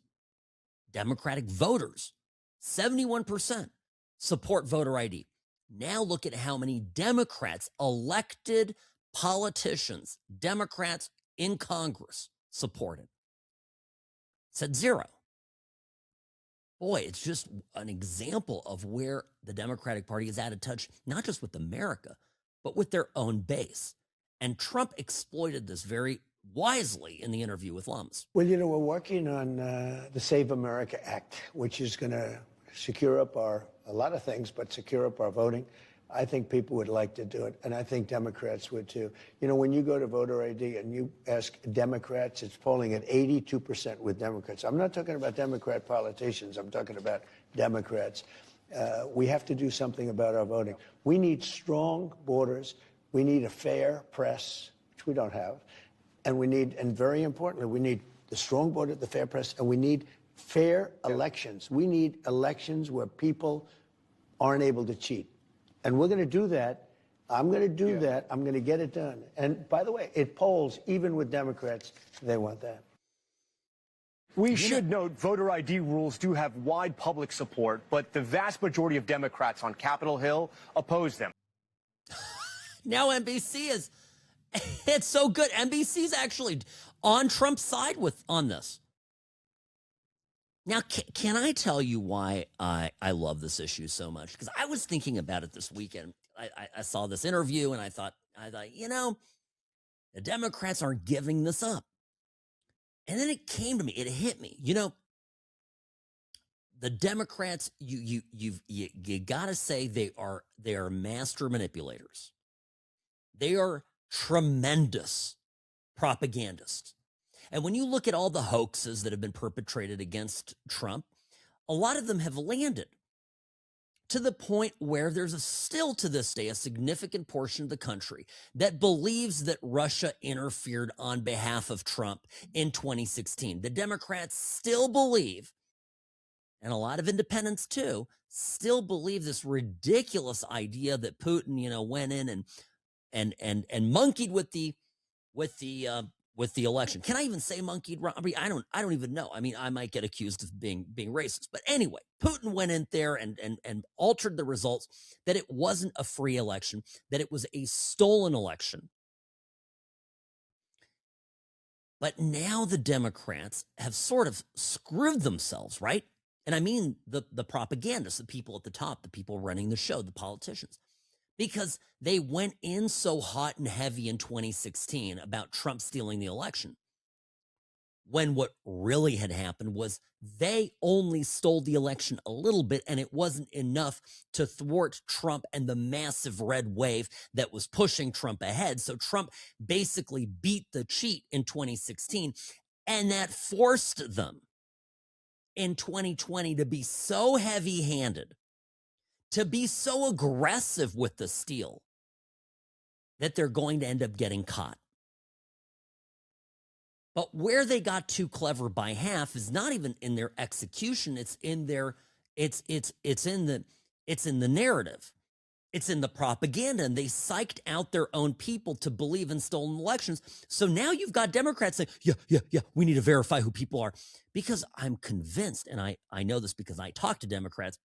voters, 71% support voter ID. Now look at how many Democrats, elected politicians, Democrats in Congress support it. Said zero. Boy, it's just an example of where the Democratic Party is out of touch, not just with America, but with their own base. And Trump exploited this very wisely in the interview with Lamas. Well, you know, we're working on the Save America Act, which is going to secure up a lot of things, but secure up our voting. I think people would like to do it, and I think Democrats would too. You know, when you go to voter ID and you ask Democrats, it's polling at 82% with Democrats. I'm not talking about Democrat politicians. I'm talking about Democrats. We have to do something about our voting. We need strong borders. We need a fair press, which we don't have. And and very importantly, we need the strong border, the fair press, and we need fair elections. We need elections where people aren't able to cheat. And we're going to do that. I'm going to do that. I'm going to get it done. And by the way, it polls, even with Democrats, they want that. We should note voter ID rules do have wide public support, but the vast majority of Democrats on Capitol Hill oppose them. Now NBC is, it's so good. NBC's actually on Trump's side on this. Now, can I tell you why I love this issue so much? Because I was thinking about it this weekend. I saw this interview and I thought, you know, the Democrats aren't giving this up. And then it came to me, it hit me. You know, the Democrats, you gotta say they are master manipulators. They are tremendous propagandists. And when you look at all the hoaxes that have been perpetrated against Trump, a lot of them have landed to the point where there's still to this day a significant portion of the country that believes that Russia interfered on behalf of Trump in 2016. The Democrats still believe, and a lot of independents too, still believe this ridiculous idea that Putin, you know, went in and monkeyed with the election. Can I even say monkeyed? I mean, I don't even know. I mean, I might get accused of being racist. But anyway, Putin went in there and altered the results, that it wasn't a free election, that it was a stolen election. But now the Democrats have sort of screwed themselves, right? And I mean the propagandists, the people at the top, the people running the show, the politicians, because they went in so hot and heavy in 2016 about Trump stealing the election, when what really had happened was they only stole the election a little bit, and it wasn't enough to thwart Trump and the massive red wave that was pushing Trump ahead. So Trump basically beat the cheat in 2016, and that forced them in 2020 to be so heavy-handed, to be so aggressive with the steal, that they're going to end up getting caught. But where they got too clever by half is not even in their execution. It's in their, it's in the narrative. It's in the propaganda, and they psyched out their own people to believe in stolen elections. So now you've got Democrats saying, yeah, we need to verify who people are. Because I'm convinced, and I know this because I talk to Democrats,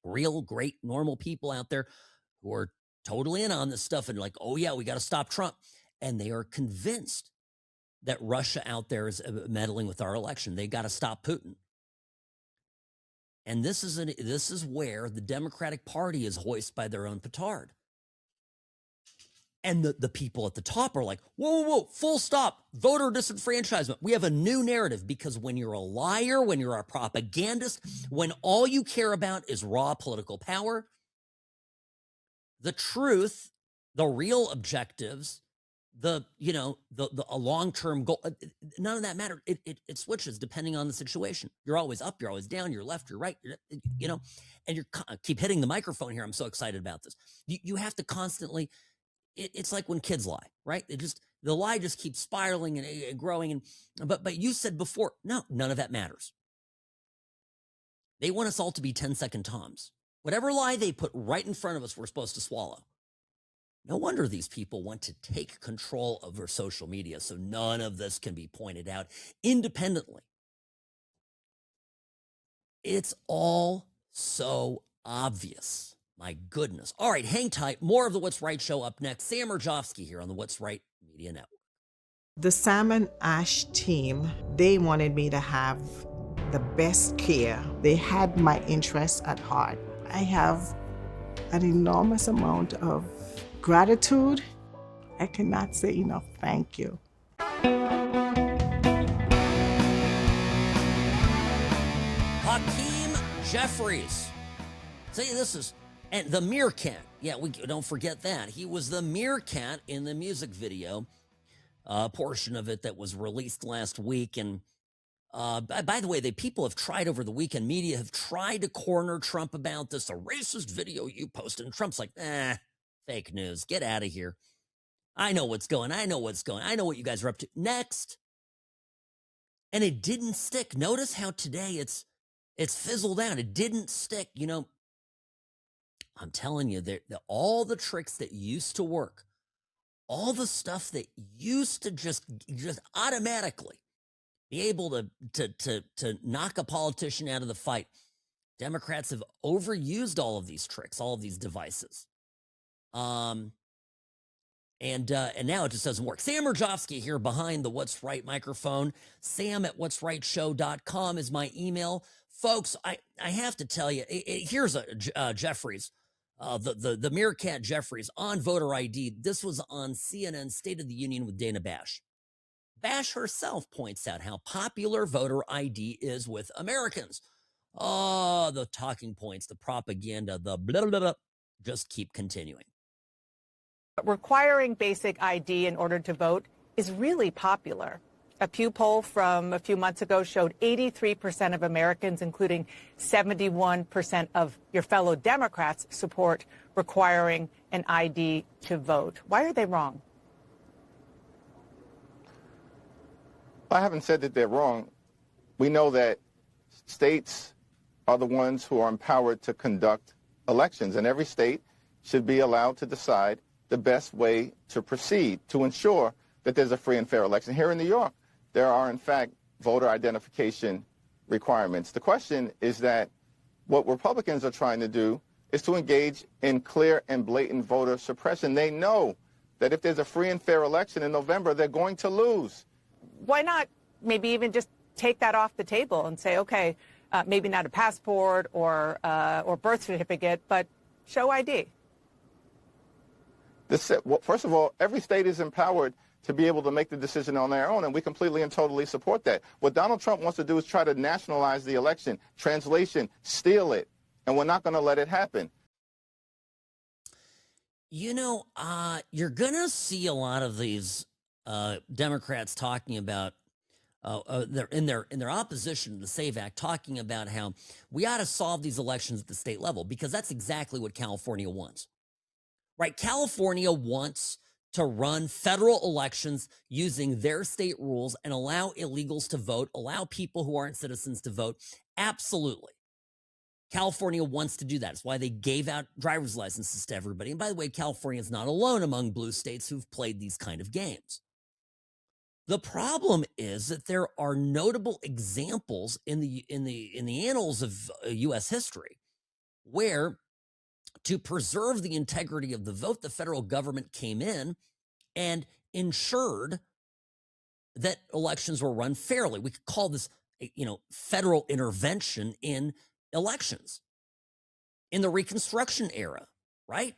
real great normal people out there who are totally in on this stuff and like, oh yeah, we got to stop Trump. And they are convinced that Russia out there is meddling with our election. They got to stop Putin. And this is where the Democratic Party is hoisted by their own petard. And the people at the top are like, whoa, full stop, voter disenfranchisement. We have a new narrative, because when you're a liar, when you're a propagandist, when all you care about is raw political power, the truth, the real objectives, a long-term goal, none of that matters. It switches depending on the situation. You're always up, you're always down, you're left, you're right, and you're keep hitting the microphone here. I'm so excited about this. You have to constantly, it's like when kids lie, right? The lie just keeps spiraling and growing. But you said before, no, none of that matters. They want us all to be 10-second toms. Whatever lie they put right in front of us, we're supposed to swallow. No wonder these people want to take control over social media, so none of this can be pointed out independently. It's all so obvious. My goodness. All right, hang tight. More of the What's Right show up next. Sam Mirejovsky here on the What's Right Media Network. The Sam and Ash team, they wanted me to have the best care. They had my interests at heart. I have an enormous amount of gratitude. I cannot say enough thank you. Hakeem Jeffries. See, this is, and the meerkat. Yeah, we don't forget that. He was the meerkat in the music video portion of it that was released last week. And by the way, people have tried over the weekend, media have tried to corner Trump about this, a racist video you posted. And Trump's like, fake news. Get out of here. I know what's going. I know what you guys are up to. Next. And it didn't stick. Notice how today it's fizzled out. It didn't stick. I'm telling you, all the tricks that used to work, all the stuff that used to just automatically be able to knock a politician out of the fight, Democrats have overused all of these tricks, all of these devices. And now it just doesn't work. Sam Mirejovsky here behind the What's Right microphone. Sam@what'srightshow.com is my email. Folks, I have to tell you, here's Jeffries, the meerkat Jeffries on voter ID. This was on CNN State of the Union with Dana Bash. Bash herself points out how popular voter ID is with Americans. Oh, the talking points, the propaganda, the blah, blah, blah, just keep continuing. Requiring basic ID in order to vote is really popular. A Pew poll from a few months ago showed 83% of Americans, including 71% of your fellow Democrats, support requiring an ID to vote. Why are they wrong? I haven't said that they're wrong. We know that states are the ones who are empowered to conduct elections, and every state should be allowed to decide the best way to proceed to ensure that there's a free and fair election. Here in New York, there are, in fact, voter identification requirements. The question is that what Republicans are trying to do is to engage in clear and blatant voter suppression. They know that if there's a free and fair election in November, they're going to lose. why not maybe even just take that off the table and say, okay, maybe not a passport or birth certificate, but show ID? Well, first of all, every state is empowered to be able to make the decision on their own, and we completely and totally support that. What Donald Trump wants to do is try to nationalize the election. Translation, steal it, and we're not going to let it happen. You know, you're going to see a lot of these Democrats talking about in their opposition to the SAVE Act, talking about how we ought to solve these elections at the state level, because that's exactly what California wants. Right? California wants to run federal elections using their state rules and allow illegals to vote, allow people who aren't citizens to vote. Absolutely. California wants to do that. It's why they gave out driver's licenses to everybody. And by the way, California is not alone among blue states who've played these kind of games. The problem is that there are notable examples in the annals of U.S. history where, to preserve the integrity of the vote, the federal government came in and ensured that elections were run fairly. We could call this, federal intervention in elections. In the Reconstruction era, right?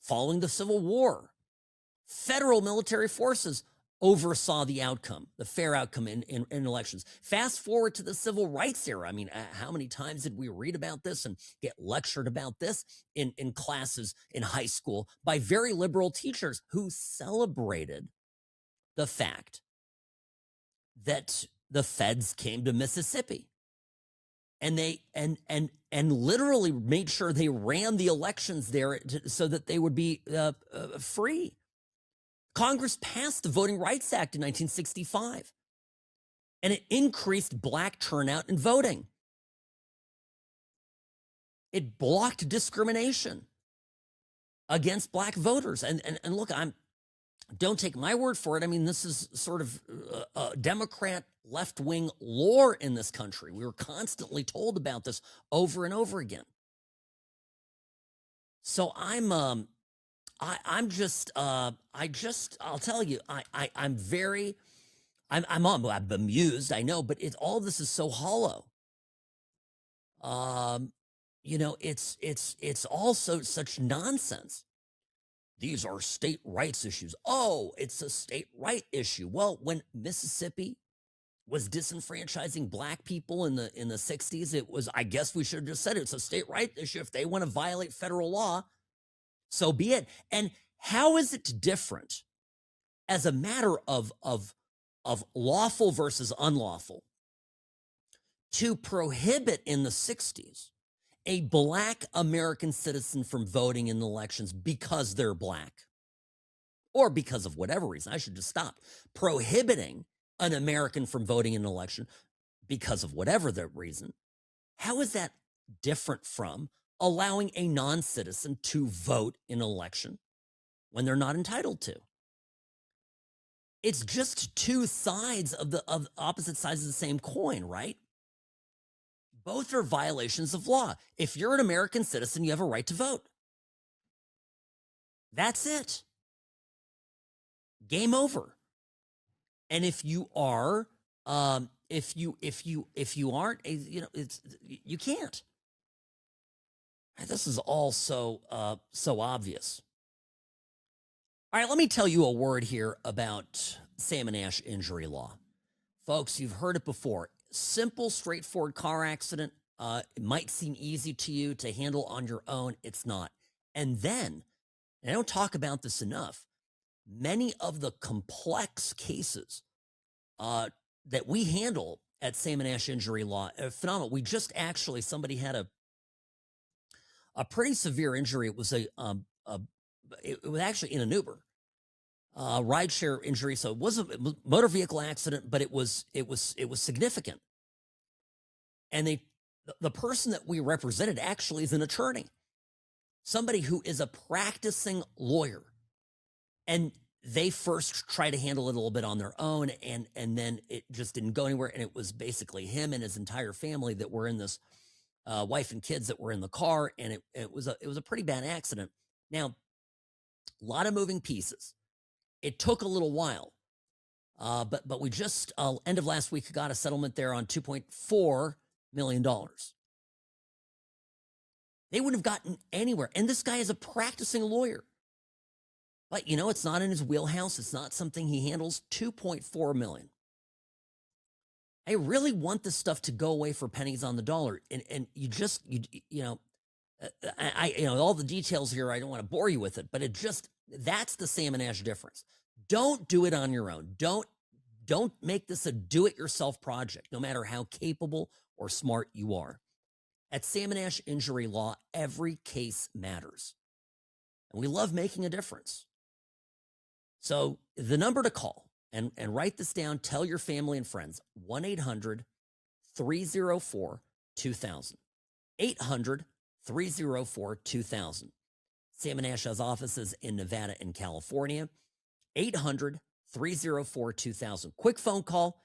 Following the Civil War, federal military forces oversaw the outcome, the fair outcome in elections. Fast forward to the Civil Rights era. I mean, how many times did we read about this and get lectured about this in classes in high school by very liberal teachers who celebrated the fact that the feds came to Mississippi and they and literally made sure they ran the elections there so that they would be free. Congress passed the Voting Rights Act in 1965, and it increased black turnout in voting. It blocked discrimination against black voters. And look, don't take my word for it. I mean, this is sort of a Democrat left-wing lore in this country. We were constantly told about this over and over again. So I'll tell you, I'm bemused, I know, but all this is so hollow. It's also such nonsense. These are state rights issues. Oh, it's a state right issue. Well, when Mississippi was disenfranchising black people in the 60s, it was, I guess we should have just said it's a state right issue. If they want to violate federal law, so be it. And how is it different as a matter of lawful versus unlawful to prohibit in the 60s a black American citizen from voting in elections because they're black, or because of whatever reason? I should just stop prohibiting an American from voting in an election because of whatever the reason. How is that different from allowing a non-citizen to vote in an election when they're not entitled to? It's just two sides of opposite sides of the same coin, right? Both are violations of law. If you're an American citizen, you have a right to vote. That's it. Game over. And if you are, if you aren't, you can't. This is all so obvious. All right, let me tell you a word here about Sam and Ash injury law. Folks, you've heard it before. Simple, straightforward car accident. It might seem easy to you to handle on your own. It's not. And then, and I don't talk about this enough, many of the complex cases that we handle at Sam and Ash injury law are phenomenal. We just actually, somebody had a pretty severe injury. It was it was actually in an Uber, rideshare injury. So it was a motor vehicle accident, but it was significant. And the person that we represented actually is an attorney, somebody who is a practicing lawyer. And they first tried to handle it a little bit on their own, and then it just didn't go anywhere. And it was basically him and his entire family that were in this, wife and kids that were in the car, and it was a pretty bad accident. Now, a lot of moving pieces. It took a little while. But we just end of last week got a settlement there on $2.4 million. They wouldn't have gotten anywhere. And this guy is a practicing lawyer. But, it's not in his wheelhouse. It's not something he handles. $2.4 million. I really want this stuff to go away for pennies on the dollar. And all the details here, I don't want to bore you with it, but that's the Sam and Ash difference. Don't do it on your own. Don't make this a do-it-yourself project, no matter how capable or smart you are. At Sam and Ash Injury Law, every case matters. And we love making a difference. So the number to call, and write this down, tell your family and friends, 1-800-304-2000. 800-304-2000. Sam and Ash has offices in Nevada and California. 800-304-2000. Quick phone call.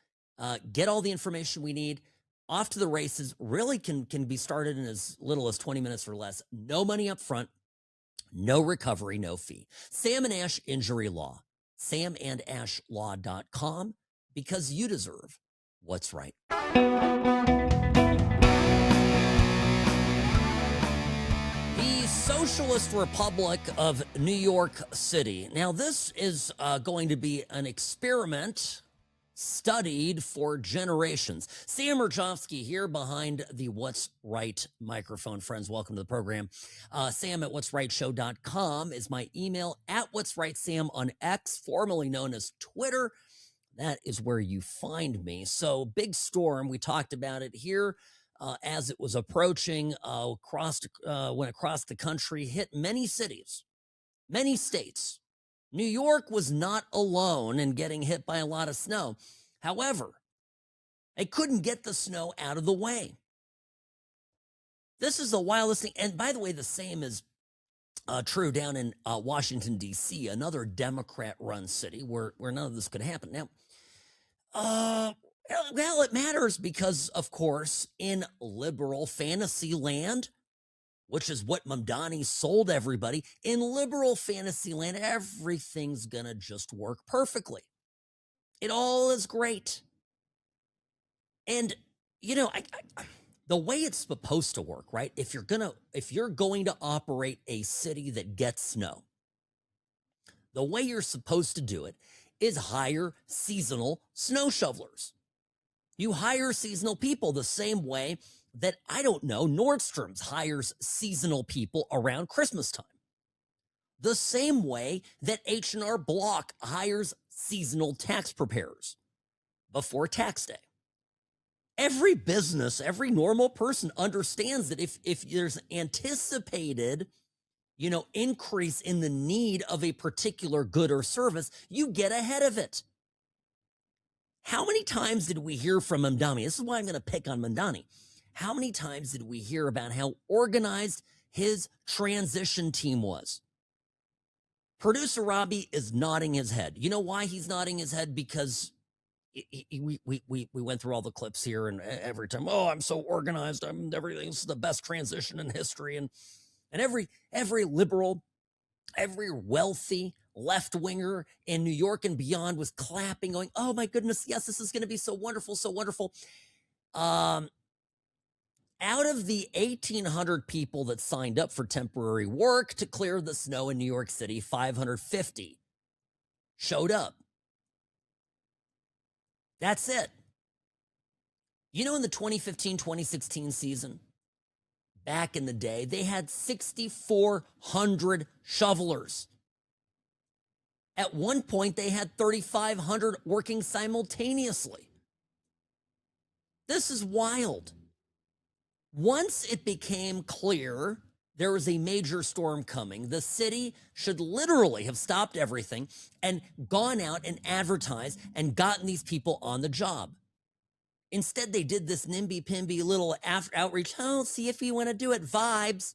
Get all the information we need. Off to the races. Really can be started in as little as 20 minutes or less. No money up front. No recovery, no fee. Sam and Ash Injury Law. samandashlaw.com, because you deserve what's right. The Socialist Republic of New York City. Now, this is going to be an experiment studied for generations. Sam Mirejovsky here behind the What's Right microphone. Friends, welcome to the program. Sam at what'srightshow.com is my email. At What's Right Sam on X, formerly known as Twitter. That is where you find me. So, big storm. We talked about it here as it was approaching went across the country, hit many cities, many states. New York was not alone in getting hit by a lot of snow. However, they couldn't get the snow out of the way. This is the wildest thing. And by the way, the same is true down in Washington, D.C., another Democrat-run city where none of this could happen. Now, well, it matters because, of course, in liberal fantasy land, which is what Mamdani sold everybody, in liberal fantasy land, everything's going to just work perfectly. It all is great. And, the way it's supposed to work, right? If you're going to operate a city that gets snow, the way you're supposed to do it is hire seasonal snow shovelers. You hire seasonal people the same way that, Nordstrom's hires seasonal people around Christmas time. The same way that H&R Block hires seasonal tax preparers before tax day. Every business, every normal person understands that if there's anticipated, increase in the need of a particular good or service, you get ahead of it. How many times did we hear from Mamdani? This is why I'm going to pick on Mamdani. How many times did we hear about how organized his transition team was? Producer Robbie is nodding his head. You know why he's nodding his head? Because we went through all the clips here, and every time, I'm so organized. Everything's the best transition in history. And every liberal, every wealthy left-winger in New York and beyond was clapping, going, oh my goodness, yes, this is going to be so wonderful, so wonderful. Out of the 1,800 people that signed up for temporary work to clear the snow in New York City, 550 showed up. That's it. In the 2015-2016 season, back in the day, they had 6,400 shovelers. At one point, they had 3,500 working simultaneously. This is wild. Once it became clear there was a major storm coming, the city should literally have stopped everything and gone out and advertised and gotten these people on the job. Instead, they did this NIMBY-PIMBY little outreach. See if you want to do it vibes.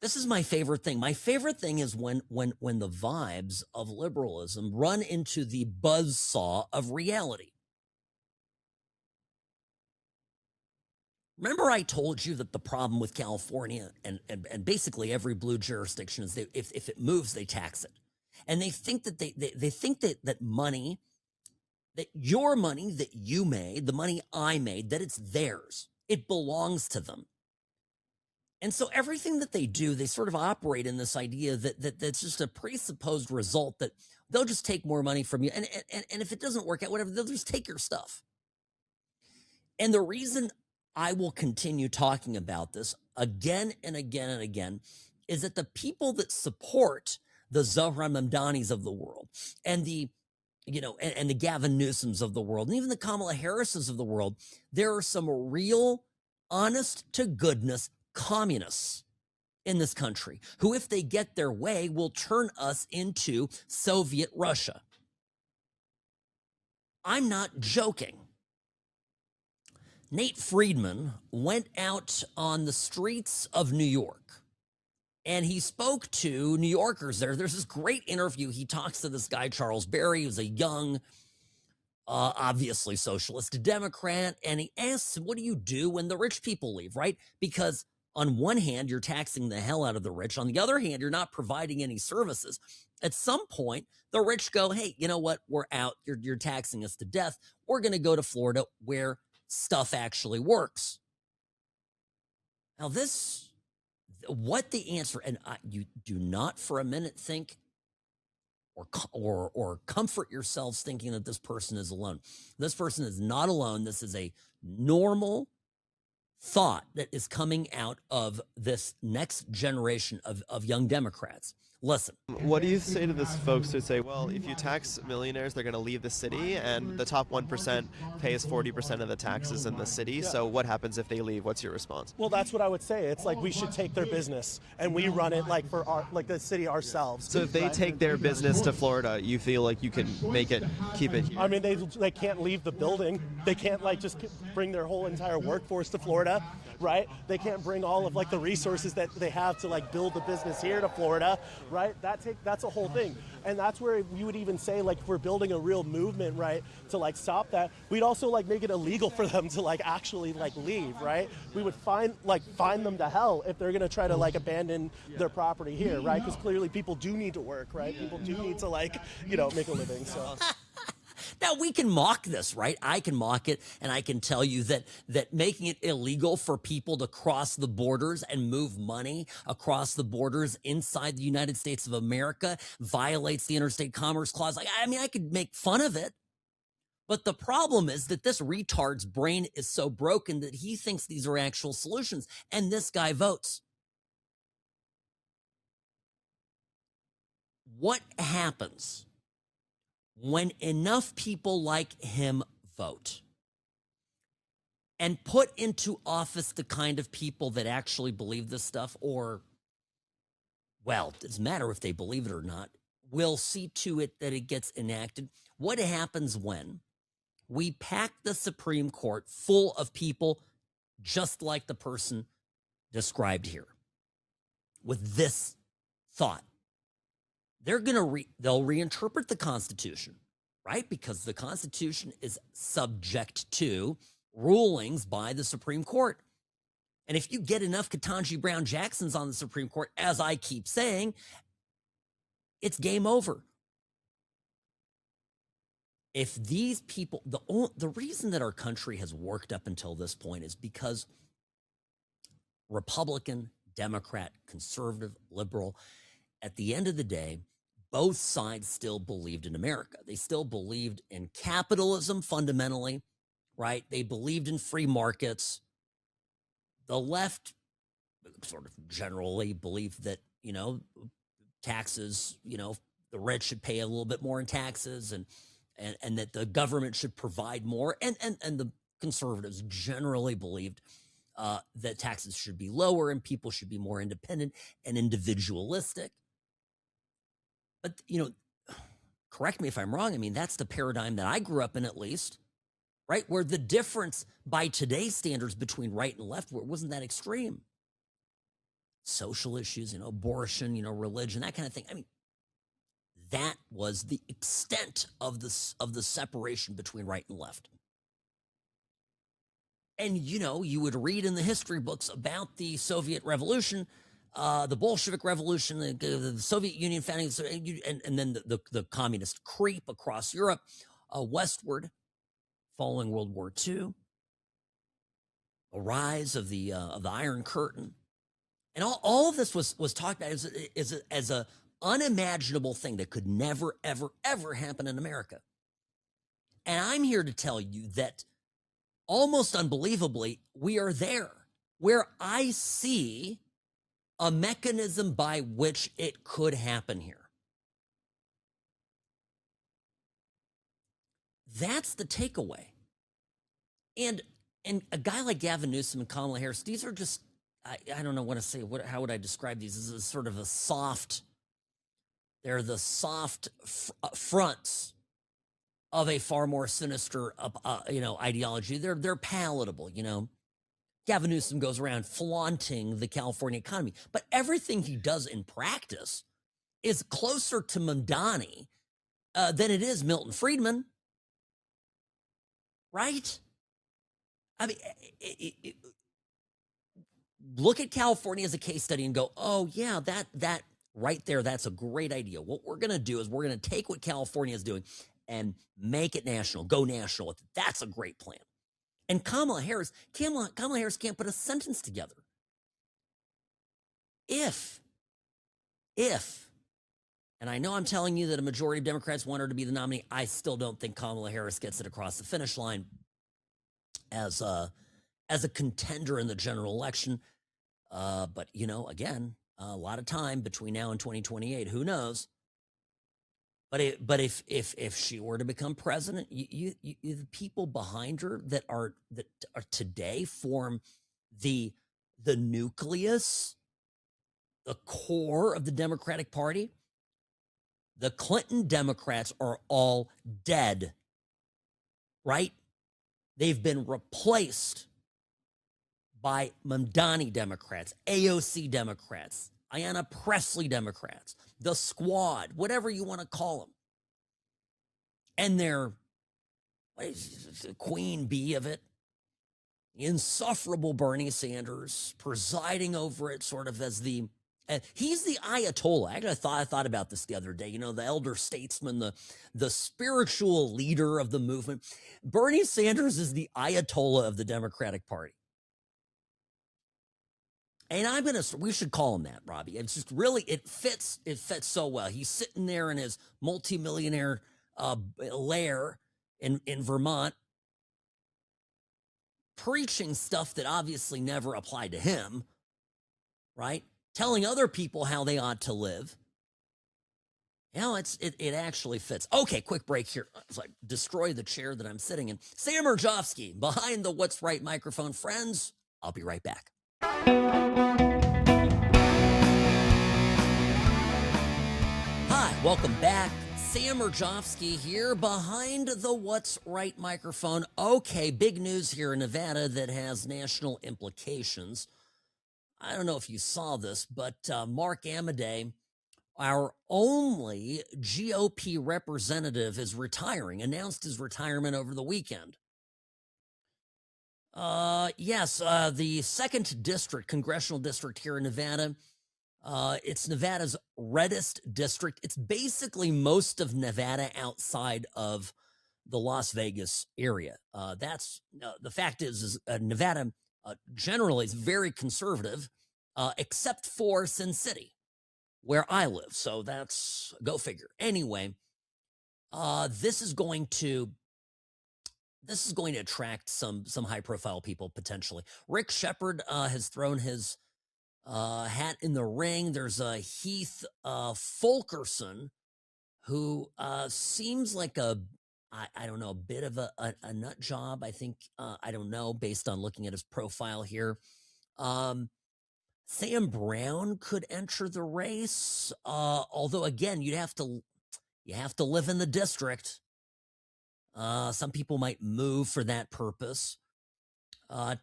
This is my favorite thing. My favorite thing is when the vibes of liberalism run into the buzzsaw of reality. Remember I told you that the problem with California and basically every blue jurisdiction is if it moves, they tax it. And they think that they think that money that your money that you made, the money I made, that it's theirs. It belongs to them. And so everything that they do, they sort of operate in this idea that's just a presupposed result that they'll just take more money from you. And if it doesn't work out, whatever, they'll just take your stuff. And the reason I will continue talking about this again and again and again is that the people that support the Zohran Mamdanis of the world and the and the Gavin Newsoms of the world, and even the Kamala Harrises of the world, there are some real, honest to goodness communists in this country who, if they get their way, will turn us into Soviet Russia. I'm not joking. Nate Friedman went out on the streets of New York and he spoke to New Yorkers there. There's this great interview. He talks to this guy, Charles Berry, who's a young, obviously socialist Democrat. And he asks him, what do you do when the rich people leave, right? Because on one hand, you're taxing the hell out of the rich. On the other hand, you're not providing any services. At some point, the rich go, hey, you know what? We're out. You're taxing us to death. We're going to go to Florida where stuff actually works. Now what the answer, and you do not for a minute think or comfort yourselves thinking that this person is alone. This person is not alone. This is a normal thought that is coming out of this next generation of young Democrats. Listen. What do you say to those folks who say, well, if you tax millionaires, they're going to leave the city, and the top 1% pays 40% of the taxes in the city, so what happens if they leave? What's your response? Well, that's what I would say. It's like we should take their business, and we run it like for the city ourselves. So if they take their business to Florida, you feel like you can keep it here? I mean, they can't leave the building. They can't just bring their whole entire workforce to Florida, right? They can't bring all of the resources that they have to build the business here to Florida, right? That's a whole thing. And that's where we would even say, if we're building a real movement, right, to stop that, we'd also make it illegal for them to actually leave, right? We would fine them to hell if they're going to try to abandon their property here, right? Because clearly people do need to work, right? People do need to make a living, so. Now, we can mock this, right? I can mock it, and I can tell you that making it illegal for people to cross the borders and move money across the borders inside the United States of America violates the Interstate Commerce Clause. I could make fun of it, but the problem is that this retard's brain is so broken that he thinks these are actual solutions, and this guy votes. What happens when enough people like him vote and put into office the kind of people that actually believe this stuff, or, well, it doesn't matter if they believe it or not, will see to it that it gets enacted? What happens when we pack the Supreme Court full of people just like the person described here with this thought? They'll reinterpret the Constitution, right? Because the Constitution is subject to rulings by the Supreme Court. And if you get enough Ketanji Brown Jacksons on the Supreme Court, as I keep saying, it's game over. If these people, the reason that our country has worked up until this point is because Republican, Democrat, conservative, liberal, at the end of the day, both sides still believed in America. They still believed in capitalism fundamentally, right? They believed in free markets. The left sort of generally believed that, taxes, the rich should pay a little bit more in taxes and that the government should provide more. And the conservatives generally believed that taxes should be lower and people should be more independent and individualistic. But, correct me if I'm wrong. I mean, that's the paradigm that I grew up in, at least, right? Where the difference by today's standards between right and left wasn't that extreme. Social issues, abortion, religion, that kind of thing. I mean, that was the extent of the separation between right and left. And, you would read in the history books about the Soviet Revolution, the Bolshevik Revolution, the Soviet Union founding, and then the communist creep across Europe. westward following World War II, a rise of the Iron Curtain, and all of this was talked about as a unimaginable thing that could never, ever, ever happen in America. And I'm here to tell you that almost unbelievably, we are there, where I see a mechanism by which it could happen here. That's the takeaway. And a guy like Gavin Newsom and Kamala Harris, these are just, I don't know what to say. How would I describe these? This is sort of a soft, they're the soft fronts of a far more sinister, ideology. They're palatable, Gavin Newsom goes around flaunting the California economy, but everything he does in practice is closer to Mamdani than it is Milton Friedman, right? I mean, look at California as a case study and go, oh yeah, that right there, that's a great idea. What we're going to do is we're going to take what California is doing and make it national, go national with it. That's a great plan. And Kamala Harris can't put a sentence together. If, and I know I'm telling you that a majority of Democrats want her to be the nominee, I still don't think Kamala Harris gets it across the finish line as a contender in the general election. But, again, a lot of time between now and 2028, who knows? But if she were to become president, the people behind her that are today form the nucleus, the core of the Democratic Party. The Clinton Democrats are all dead, right? They've been replaced by Mamdani Democrats, AOC Democrats, Ayanna Pressley Democrats, the Squad, whatever you want to call them. And they're, what is the queen bee of it? The insufferable Bernie Sanders presiding over it sort of as the, he's the Ayatollah. Actually, I thought about this the other day. The elder statesman, the spiritual leader of the movement. Bernie Sanders is the Ayatollah of the Democratic Party. And we should call him that, Robbie. It's just really, it fits so well. He's sitting there in his multimillionaire lair in Vermont, preaching stuff that obviously never applied to him, right? Telling other people how they ought to live. It actually fits. Okay, quick break here. It's like destroy the chair that I'm sitting in. Sam Mirejovsky behind the What's Right microphone. Friends, I'll be right back. Hi, welcome back. Sam Mirejovsky here behind the What's Right microphone. Okay, big news here in Nevada that has national implications. I don't know if you saw this, but Mark Amadei, our only GOP representative, is retiring, announced his retirement over the weekend. Yes, the 2nd district, congressional district here in Nevada, it's Nevada's reddest district. It's basically most of Nevada outside of the Las Vegas area. The fact is Nevada generally is very conservative, except for Sin City, where I live. So that's, go figure. Anyway, this is going to attract some high profile people potentially. Rick Shepard has thrown his hat in the ring. There's a Heath Fulkerson who seems like a bit of a nut job. I think, I don't know, based on looking at his profile here. Sam Brown could enter the race, although again, you have to live in the district. Some people might move for that purpose.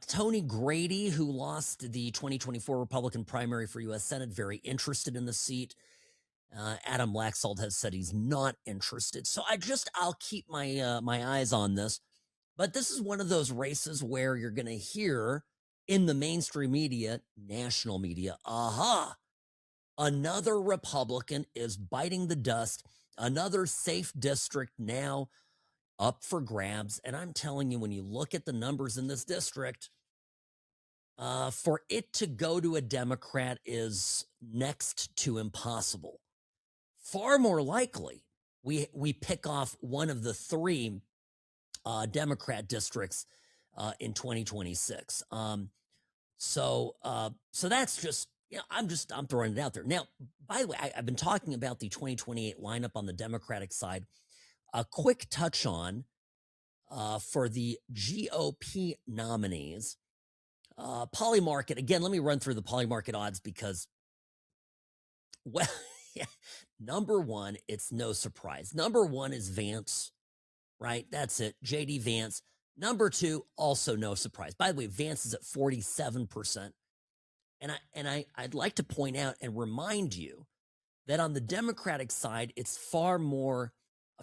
Tony Grady, who lost the 2024 Republican primary for U.S. Senate, very interested in the seat. Adam Laxalt has said he's not interested. So I'll keep my eyes on this. But this is one of those races where you're going to hear in the mainstream media, national media, another Republican is biting the dust. Another safe district now up for grabs. And I'm telling you, when you look at the numbers in this district, for it to go to a Democrat is next to impossible. Far more likely, we pick off one of the three Democrat districts in 2026. So that's just, I'm throwing it out there. Now, by the way, I've been talking about the 2028 lineup on the Democratic side. A quick touch on for the GOP nominees. Polymarket, again, let me run through the Polymarket odds because, well, number one, it's no surprise. Number one is Vance, right? That's it. JD Vance. Number two, also no surprise. By the way, Vance is at 47%. And I'd like to point out and remind you that on the Democratic side, it's far more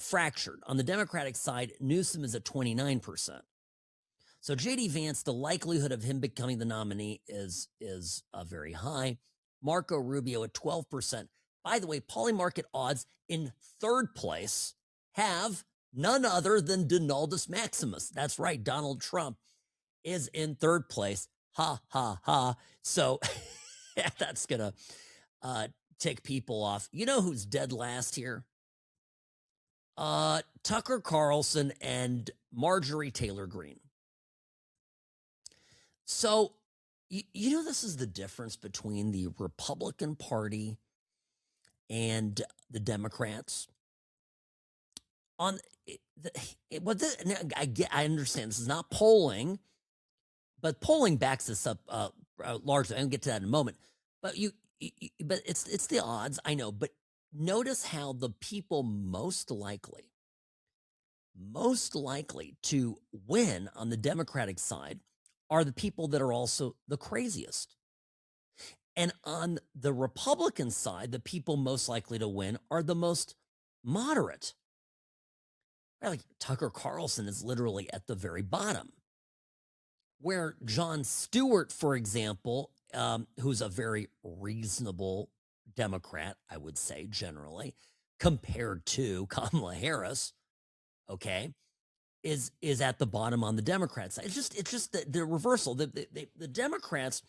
fractured. On the Democratic side, Newsom is at 29%. So JD Vance, the likelihood of him becoming the nominee is very high. Marco Rubio at 12%. By the way, Polymarket odds in third place have none other than Donaldus Maximus. That's right, Donald Trump is in third place. Ha, ha, ha. So that's going to tick people off. You know who's dead last here? Tucker Carlson and Marjorie Taylor Greene. So, you know, this is the difference between the Republican Party and the Democrats. I understand this is not polling, but polling backs this up largely. I'll get to that in a moment. But but it's the odds, I know. But notice how the people most likely to win on the Democratic side are the people that are also the craziest. And on the Republican side, the people most likely to win are the most moderate. Like Tucker Carlson is literally at the very bottom. Where Jon Stewart, for example, who's a very reasonable Democrat, I would say generally, compared to Kamala Harris, okay, is at the bottom on the Democrat side. It's just the reversal. The Democrats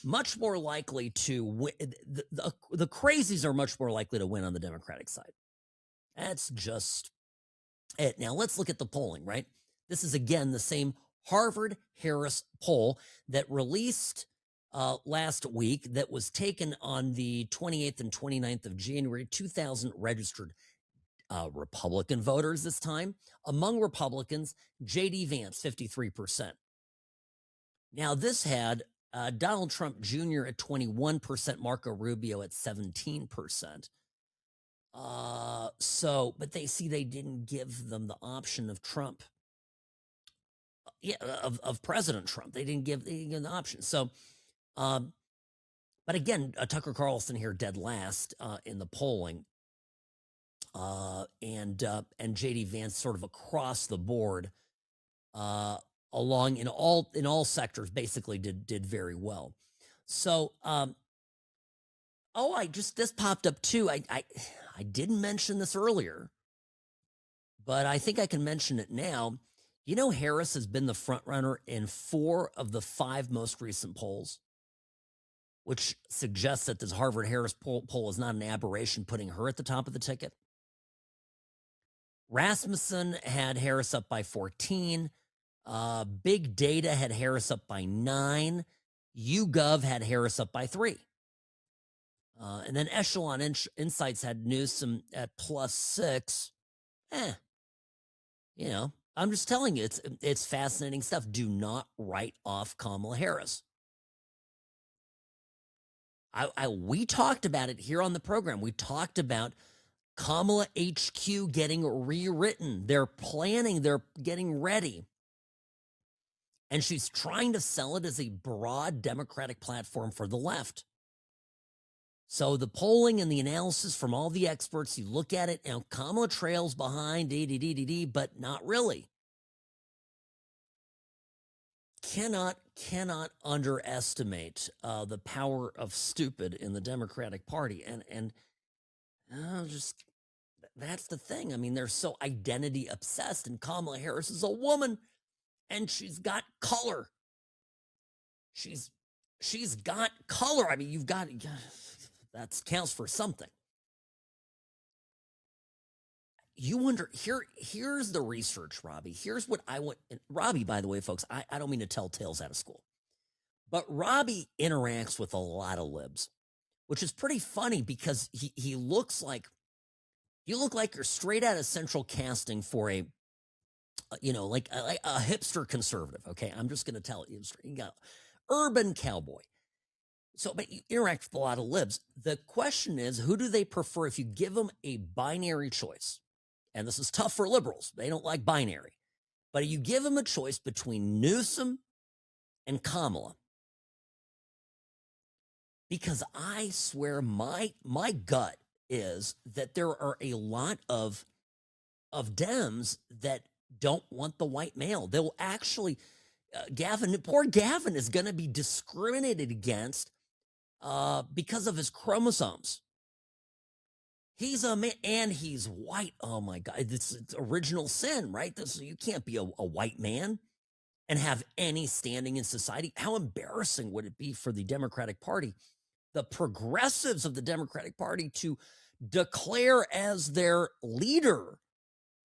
much more likely to win. The crazies are much more likely to win on the Democratic side. That's just it. Now let's look at the polling, right? This is again the same Harvard-Harris poll that released last week that was taken on the 28th and 29th of January, 2,000 registered Republican voters this time. Among Republicans, J.D. Vance, 53%. Now, this had Donald Trump Jr. at 21%, Marco Rubio at 17%. But they didn't give them the option of Trump. Of President Trump. They didn't give the option. So, but again, Tucker Carlson here dead last in the polling. And JD Vance sort of across the board, along in all sectors, basically did very well. So, this popped up too. I didn't mention this earlier, but I think I can mention it now. You know, Harris has been the front runner in 4 of the 5 most recent polls, which suggests that this Harvard-Harris poll is not an aberration, putting her at the top of the ticket. Rasmussen had Harris up by 14. Big Data had Harris up by 9. YouGov had Harris up by 3. And then Echelon Insights had Newsom at +6. You know, I'm just telling you, it's fascinating stuff. Do not write off Kamala Harris. We talked about it here on the program. We talked about Kamala HQ getting rewritten. They're planning, they're getting ready. And she's trying to sell it as a broad Democratic platform for the left. So the polling and the analysis from all the experts, you look at it, and Kamala trails behind, but not really. Cannot underestimate the power of stupid in the Democratic Party. And just that's the thing. I mean, they're so identity obsessed, and Kamala Harris is a woman, and she's got color. She's got color. I mean, you've got that counts for something. You wonder, here's the research, Robbie. Here's what I want. Robbie, by the way, folks, I don't mean to tell tales out of school, but Robbie interacts with a lot of libs, which is pretty funny because he looks like, you look like you're straight out of central casting for a, like a hipster conservative. Okay. I'm just going to tell you, you got urban cowboy. So, but you interact with a lot of libs. The question is, who do they prefer if you give them a binary choice? And this is tough for liberals. They don't like binary. But you give them a choice between Newsom and Kamala. Because I swear my gut is that there are a lot of Dems that don't want the white male. They'll actually, poor Gavin is going to be discriminated against because of his chromosomes. He's a man and he's white. Oh my God. It's original sin, right? You can't be a white man and have any standing in society. How embarrassing would it be for the Democratic Party, the progressives of the Democratic Party, to declare as their leader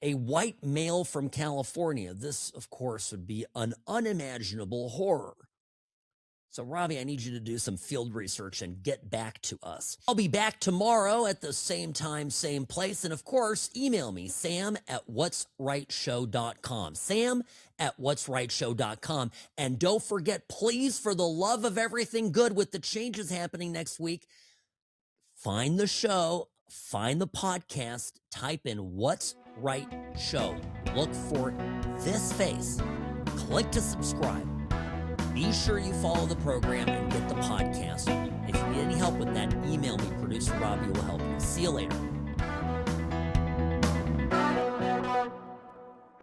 a white male from California? This, of course, would be an unimaginable horror. So, Robbie, I need you to do some field research and get back to us. I'll be back tomorrow at the same time, same place. And, of course, email me, sam@whatsrightshow.com. sam@whatsrightshow.com. And don't forget, please, for the love of everything good with the changes happening next week, find the show, find the podcast, type in What's Right Show. Look for this face. Click to subscribe. Be sure you follow the program and get the podcast. If you need any help with that, email me. Producer Robbie will help you. See you later.